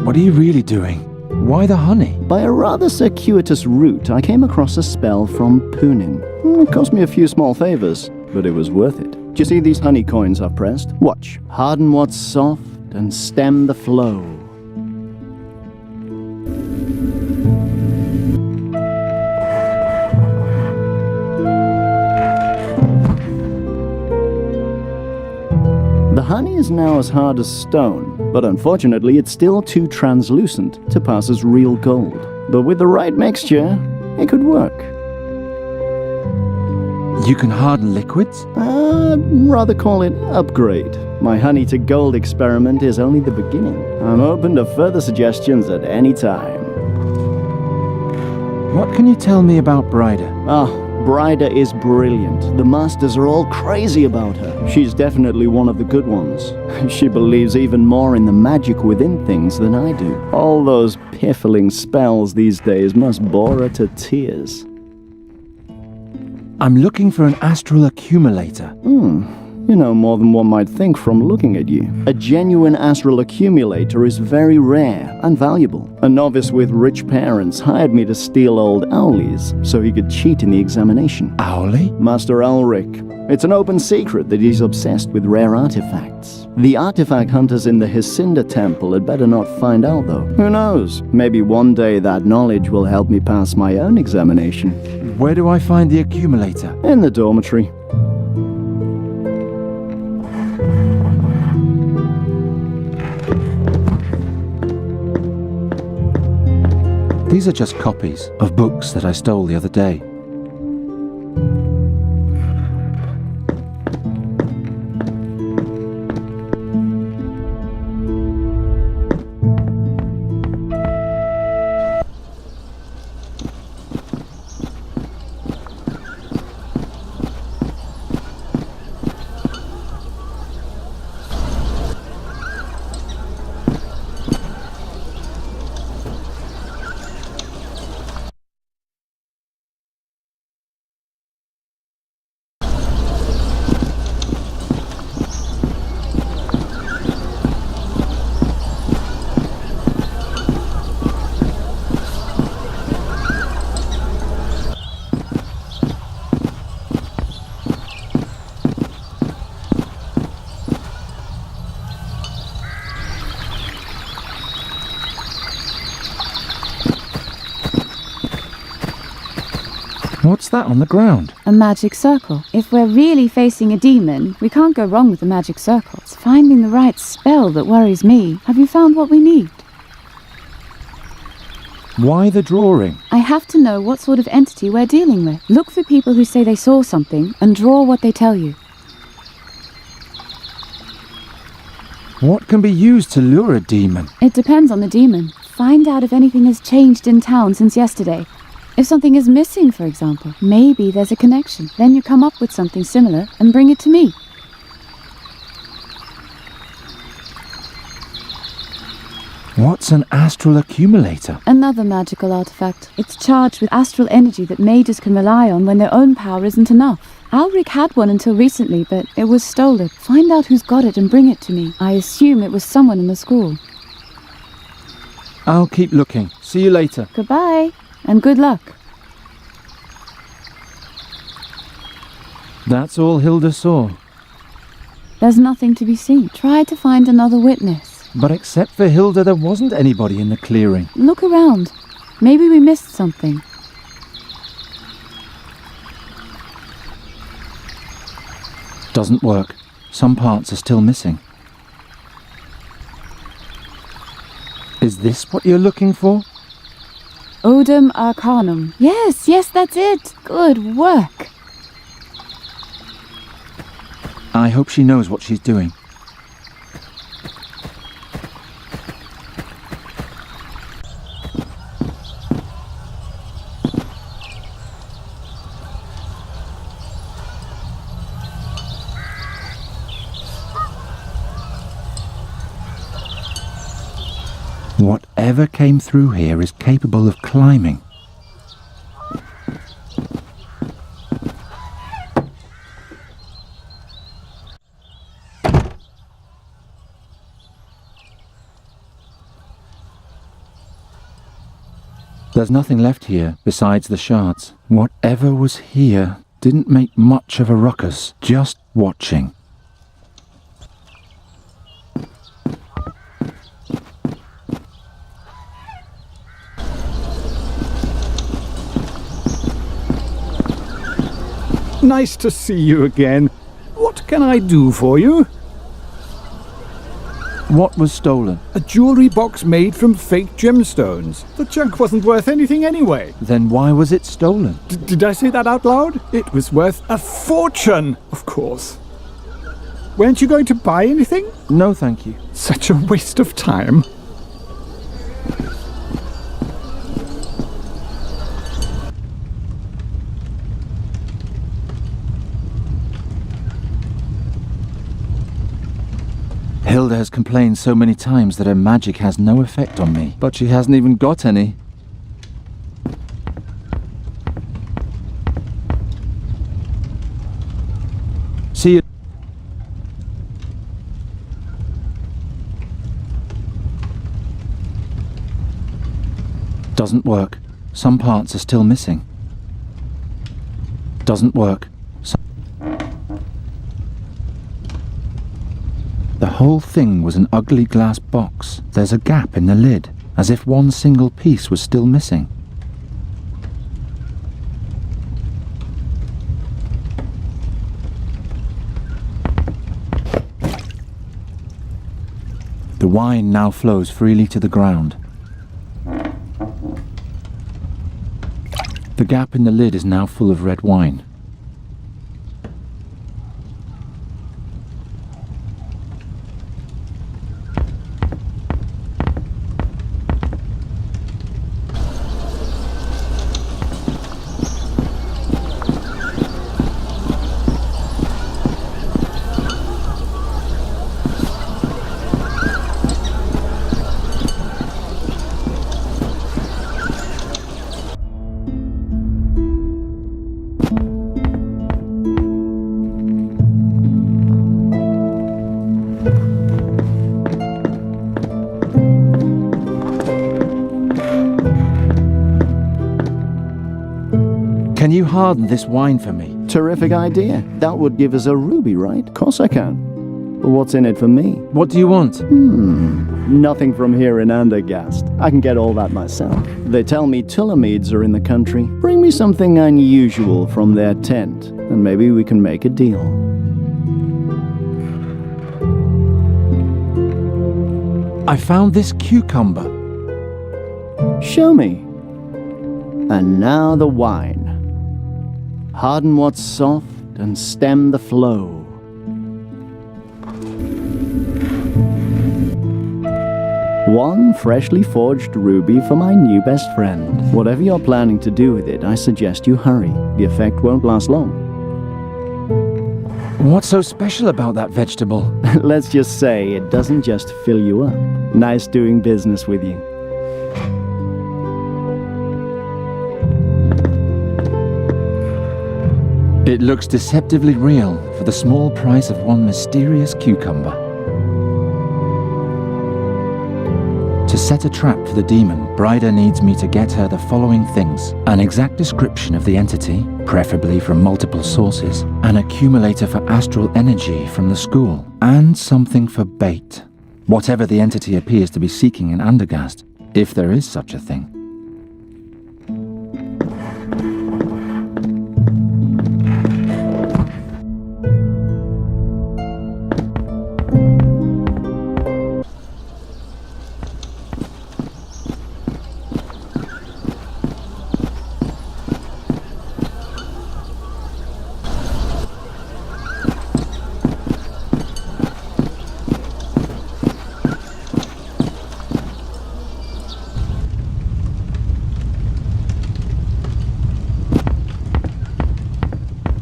What are you really doing? Why the honey? By a rather circuitous route, I came across a spell from Punin. It cost me a few small favors, but it was worth it. Do you see these honey coins I've pressed? Watch. Harden what's soft and stem the flow. The honey is now as hard as stone, but unfortunately it's still too translucent to pass as real gold. But with the right mixture, it could work. You can harden liquids? Rather call it upgrade. My honey to gold experiment is only the beginning. I'm open to further suggestions at any time. What can you tell me about Bryda? Bryda is brilliant. The masters are all crazy about her. She's definitely one of the good ones. She believes even more in the magic within things than I do. All those piffling spells these days must bore her to tears. I'm looking for an astral accumulator. You know more than one might think from looking at you. A genuine astral accumulator is very rare and valuable. A novice with rich parents hired me to steal old Owley's so he could cheat in the examination. Owley? Master Elric. It's an open secret that he's obsessed with rare artifacts. The artifact hunters in the Hycinda Temple had better not find out, though. Who knows? Maybe one day that knowledge will help me pass my own examination. Where do I find the accumulator? In the dormitory. These are just copies of books that I stole the other day. What's that on the ground? A magic circle. If we're really facing a demon, we can't go wrong with a magic circle. It's finding the right spell that worries me. Have you found what we need? Why the drawing? I have to know what sort of entity we're dealing with. Look for people who say they saw something and draw what they tell you. What can be used to lure a demon? It depends on the demon. Find out if anything has changed in town since yesterday. If something is missing, for example, maybe there's a connection. Then you come up with something similar and bring it to me. What's an astral accumulator? Another magical artifact. It's charged with astral energy that mages can rely on when their own power isn't enough. Alric had one until recently, but it was stolen. Find out who's got it and bring it to me. I assume it was someone in the school. I'll keep looking. See you later. Goodbye, and good luck. That's all Hilda saw. There's nothing to be seen. Try to find another witness. But except for Hilda, there wasn't anybody in the clearing. Look around. Maybe we missed something. Doesn't work. Some parts are still missing. Is this what you're looking for? Odum Arcanum. Yes, that's it. Good work. I hope she knows what she's doing. whatever came through here is capable of climbing. There's nothing left here besides the shards. Whatever was here didn't make much of a ruckus, just watching. Nice to see you again. What can I do for you? What was stolen? A jewellery box made from fake gemstones. The junk wasn't worth anything anyway. Then why was it stolen? Did I say that out loud? It was worth a fortune, of course. Weren't you going to buy anything? No, thank you. Such a waste of time. Hilda has complained so many times that her magic has no effect on me, but she hasn't even got any. See you. Doesn't work. Some parts are still missing. Doesn't work. The whole thing was an ugly glass box. There's a gap in the lid, as if one single piece was still missing. The wine now flows freely to the ground. The gap in the lid is now full of red wine. Can you harden this wine for me? Terrific idea. That would give us a ruby, right? Course I can. But what's in it for me? What do you want? Nothing from here in Andergast. I can get all that myself. They tell me tulamids are in the country. Bring me something unusual from their tent, and maybe we can make a deal. I found this cucumber. Show me. And now the wine. Harden what's soft and stem the flow. One freshly forged ruby for my new best friend. Whatever you're planning to do with it, I suggest you hurry. The effect won't last long. What's so special about that vegetable? Let's just say it doesn't just fill you up. Nice doing business with you. It looks deceptively real for the small price of one mysterious cucumber. To set a trap for the demon, Bryda needs me to get her the following things: an exact description of the entity, preferably from multiple sources, an accumulator for astral energy from the school, and something for bait. Whatever the entity appears to be seeking in Andergast, if there is such a thing.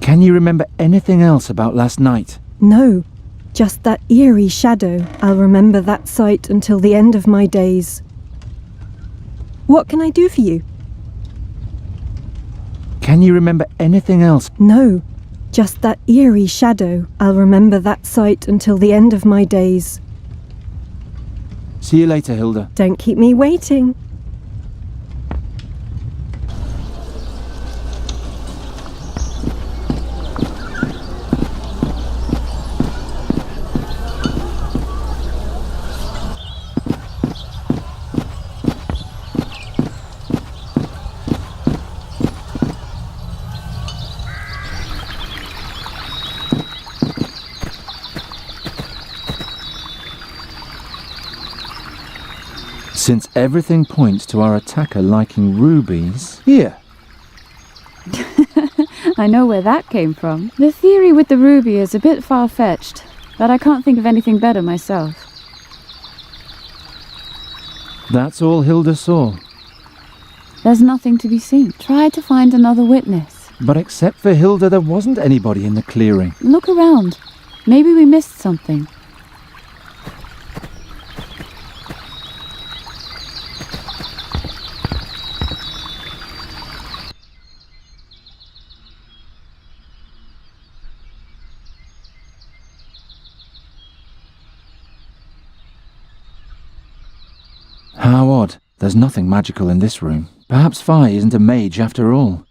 Can you remember anything else about last night? No, just that eerie shadow. I'll remember that sight until the end of my days. What can I do for you? Can you remember anything else? No, just that eerie shadow. I'll remember that sight until the end of my days. See you later, Hilda. Don't keep me waiting. Since everything points to our attacker liking rubies... Here! I know where that came from. The theory with the ruby is a bit far-fetched, but I can't think of anything better myself. That's all Hilda saw. There's nothing to be seen. Try to find another witness. But except for Hilda, there wasn't anybody in the clearing. Look around. Maybe we missed something. How odd. There's nothing magical in this room. Perhaps Fahie isn't a mage after all.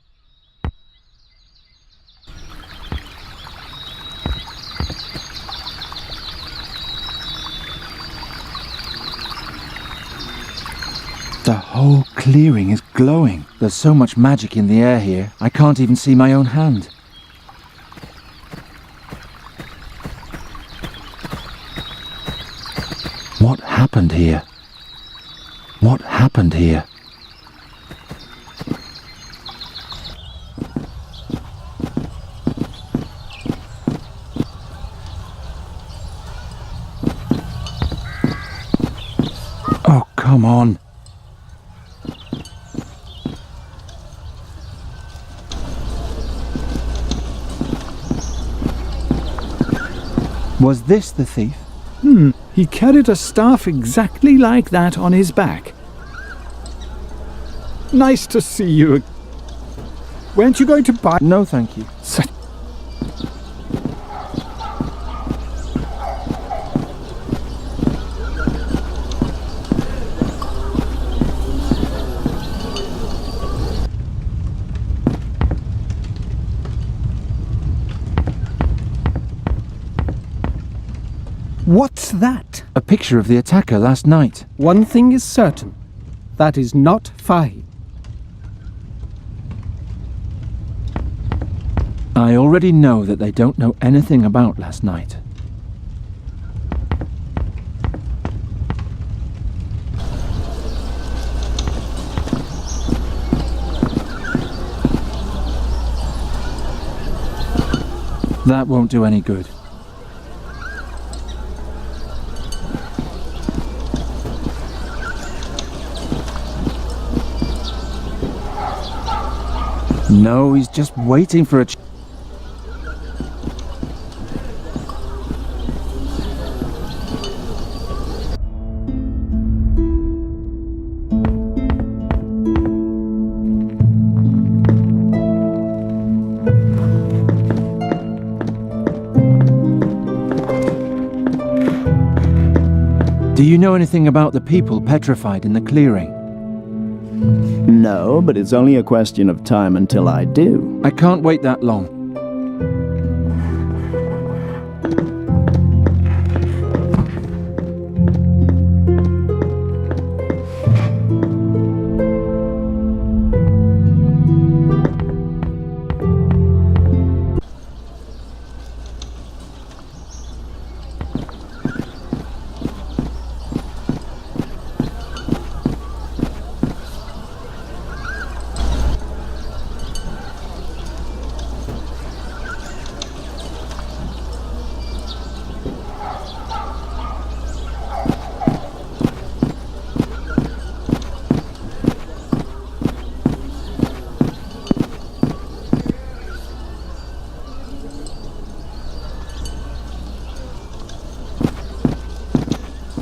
The whole clearing is glowing. There's so much magic in the air here, I can't even see my own hand. What happened here? What happened here? Oh, come on. Was this the thief? He carried a staff exactly like that on his back. Nice to see you. Weren't you going to buy... No, thank you. What's that? A picture of the attacker last night. One thing is certain. That is not Fahie. I already know that they don't know anything about last night. That won't do any good. No, he's just waiting for a Do you know anything about the people petrified in the clearing? No, but it's only a question of time until I do. I can't wait that long.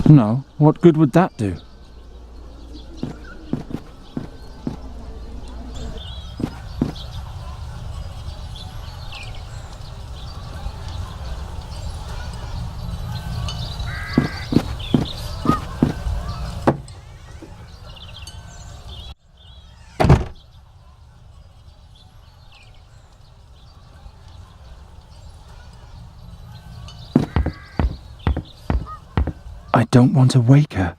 No, what good would that do? don't want to wake her.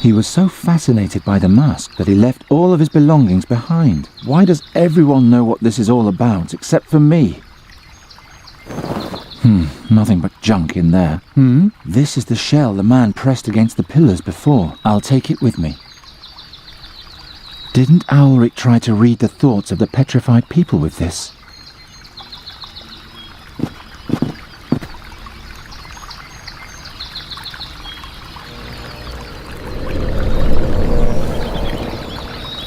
He was so fascinated by the mask that he left all of his belongings behind. Why does everyone know what this is all about, except for me? Nothing but junk in there. This is the shell the man pressed against the pillars before. I'll take it with me. Didn't Ulrich try to read the thoughts of the petrified people with this?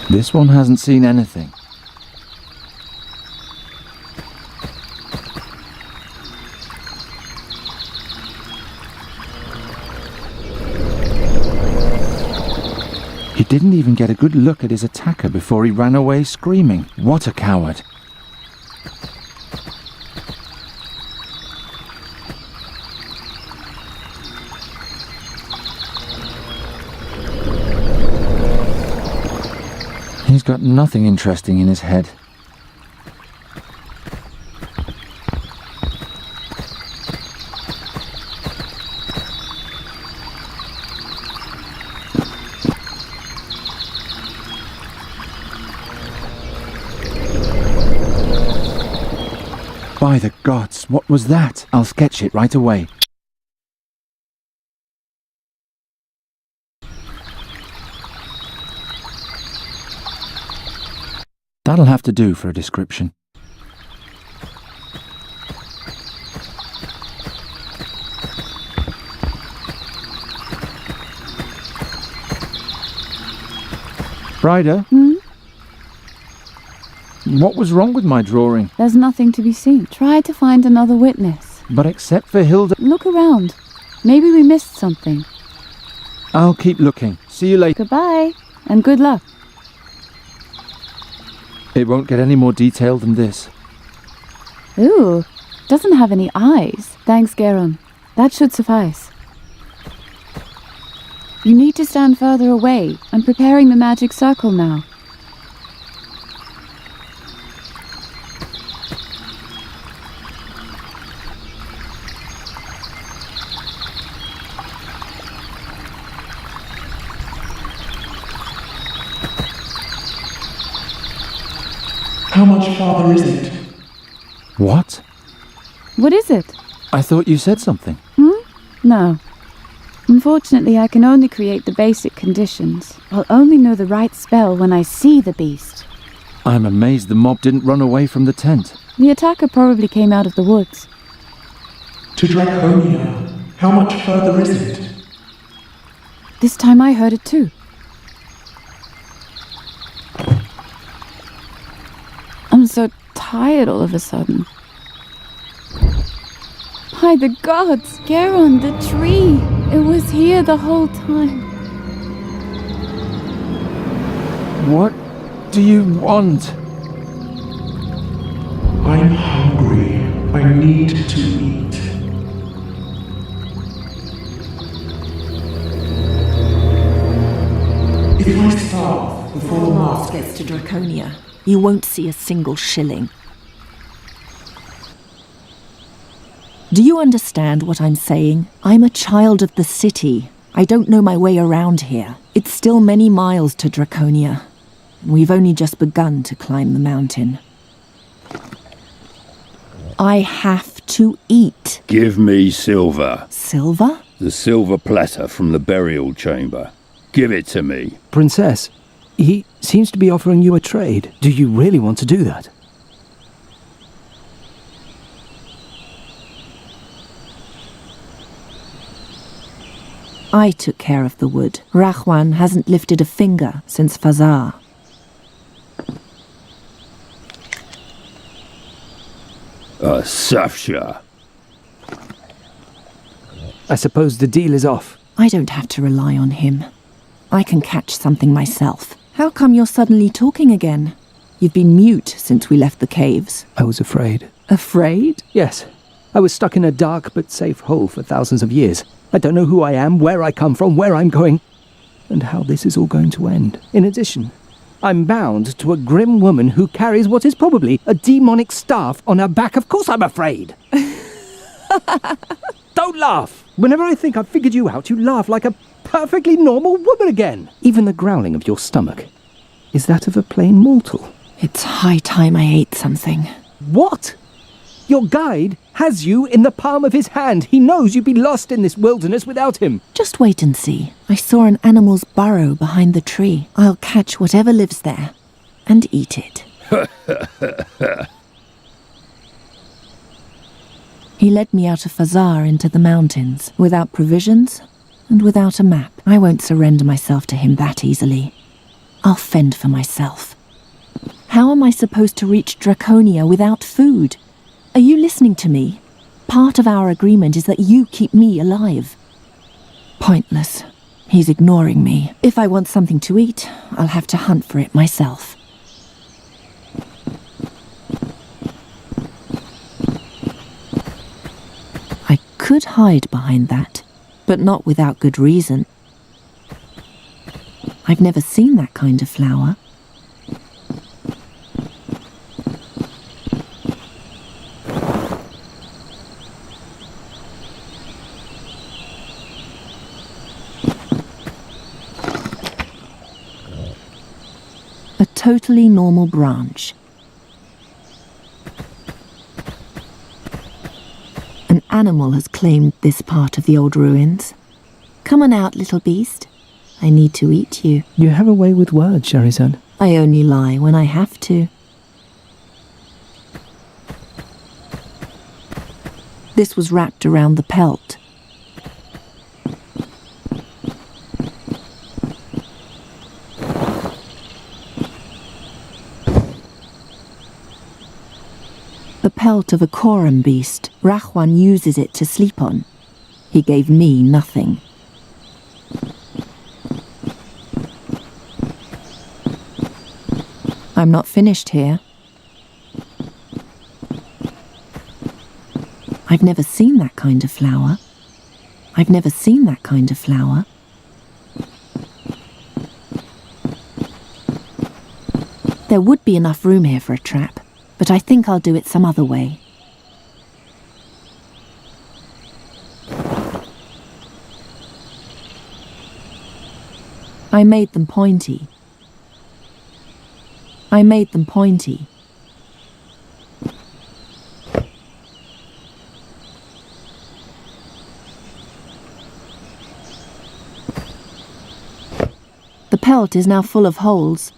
This one hasn't seen anything. He didn't even get a good look at his attacker before he ran away screaming. What a coward! He's got nothing interesting in his head. By the gods, what was that? I'll sketch it right away. That'll have to do for a description. Ryder? What was wrong with my drawing? There's nothing to be seen. Try to find another witness. But except for Hilda... Look around. Maybe we missed something. I'll keep looking. See you later. Goodbye, and good luck. It won't get any more detailed than this. Ooh, doesn't have any eyes. Thanks, Geraint. That should suffice. You need to stand further away. I'm preparing the magic circle now. How much farther is it? What? What is it? I thought you said something. No. Unfortunately, I can only create the basic conditions. I'll only know the right spell when I see the beast. I'm amazed the mob didn't run away from the tent. The attacker probably came out of the woods. To Draconia. How much further is it? This time I heard it too. I'm so tired all of a sudden. By the gods! Gheron, the tree! It was here the whole time. What do you want? I'm hungry. I need to eat. If I starve before the mask Gets to Draconia, you won't see a single shilling. Do you understand what I'm saying? I'm a child of the city. I don't know my way around here. It's still many miles to Draconia. We've only just begun to climb the mountain. I have to eat. Give me silver. Silver? The silver platter from the burial chamber. Give it to me. Princess, he seems to be offering you a trade. Do you really want to do that? I took care of the wood. Rahwan hasn't lifted a finger since Fazar. Safsha. I suppose the deal is off. I don't have to rely on him. I can catch something myself. How come you're suddenly talking again? You've been mute since we left the caves. I was afraid. Afraid? Yes. I was stuck in a dark but safe hole for thousands of years. I don't know who I am, where I come from, where I'm going, and how this is all going to end. In addition, I'm bound to a grim woman who carries what is probably a demonic staff on her back. Of course I'm afraid. Don't laugh. Whenever I think I've figured you out, you laugh like a perfectly normal woman again. Even the growling of your stomach is that of a plain mortal. It's high time I ate something. What? Your guide has you in the palm of his hand. He knows you'd be lost in this wilderness without him. Just wait and see. I saw an animal's burrow behind the tree. I'll catch whatever lives there and eat it. He led me out of Fazar into the mountains, without provisions and without a map. I won't surrender myself to him that easily. I'll fend for myself. How am I supposed to reach Draconia without food? Are you listening to me? Part of our agreement is that you keep me alive. Pointless. He's ignoring me. If I want something to eat, I'll have to hunt for it myself. I could hide behind that, but not without good reason. I've never seen that kind of flower. A totally normal branch. An animal has claimed this part of the old ruins. Come on out, little beast. I need to eat you. You have a way with words, Shahrazad. I only lie when I have to. This was wrapped around the pelt. The pelt of a Koram beast. Rahwan uses it to sleep on. He gave me nothing. I'm not finished here. I've never seen that kind of flower. I've never seen that kind of flower. There would be enough room here for a trap, but I think I'll do it some other way. I made them pointy. I made them pointy. The pelt is now full of holes.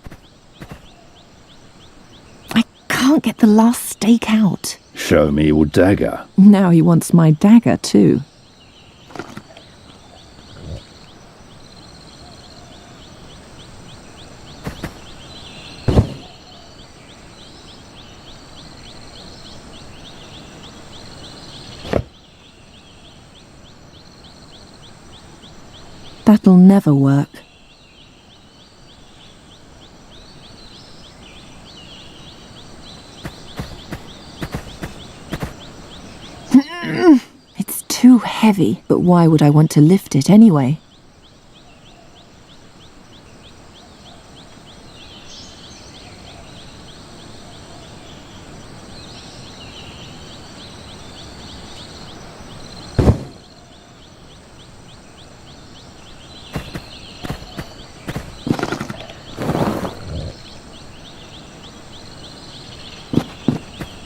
I can't get the last stake out. Show me your dagger. Now he wants my dagger too. That'll never work. It's too heavy, but why would I want to lift it anyway?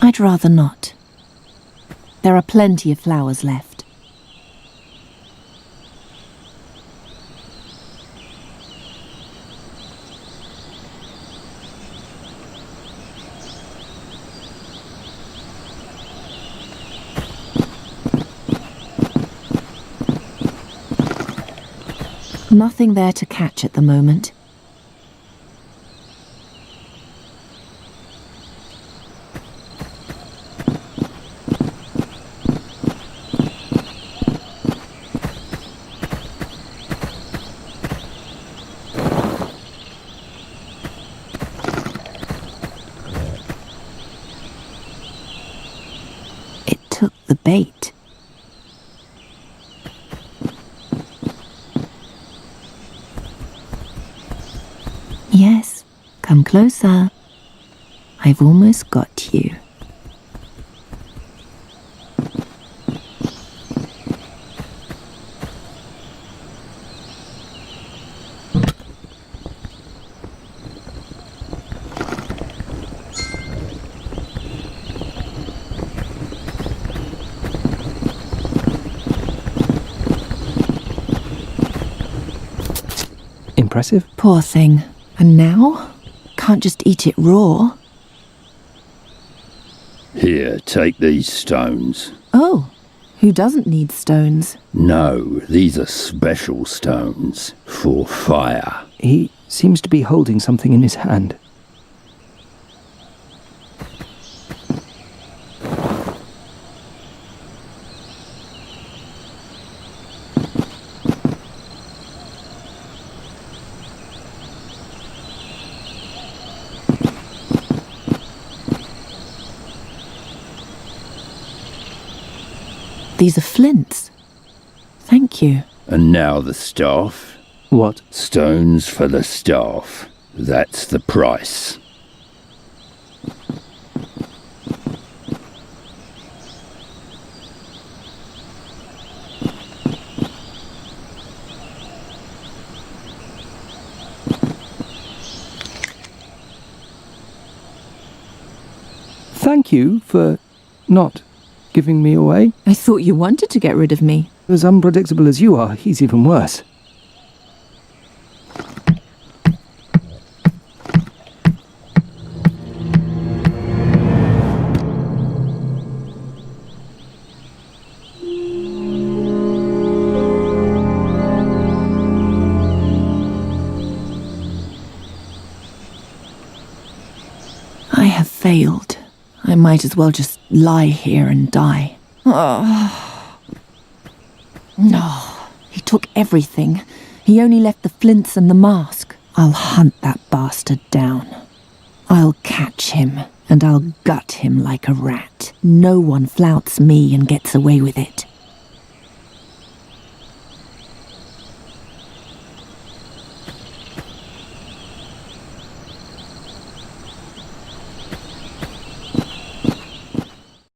I'd rather not. There are plenty of flowers left. Nothing there to catch at the moment. Took the bait. Yes, come closer. I've almost got you. Impressive. Poor thing. And now? Can't just eat it raw. Here, take these stones. Oh, who doesn't need stones? No, these are special stones for fire. He seems to be holding something in his hand. These are flints. Thank you. And now the staff. What? Stones for the staff. That's the price. Thank you for not giving me away. I thought you wanted to get rid of me. As unpredictable as you are, he's even worse. I have failed. I might as well just lie here and die. Oh. No, he took everything. He only left the flints and the mask. I'll hunt that bastard down. I'll catch him, and I'll gut him like a rat. No one flouts me and gets away with it.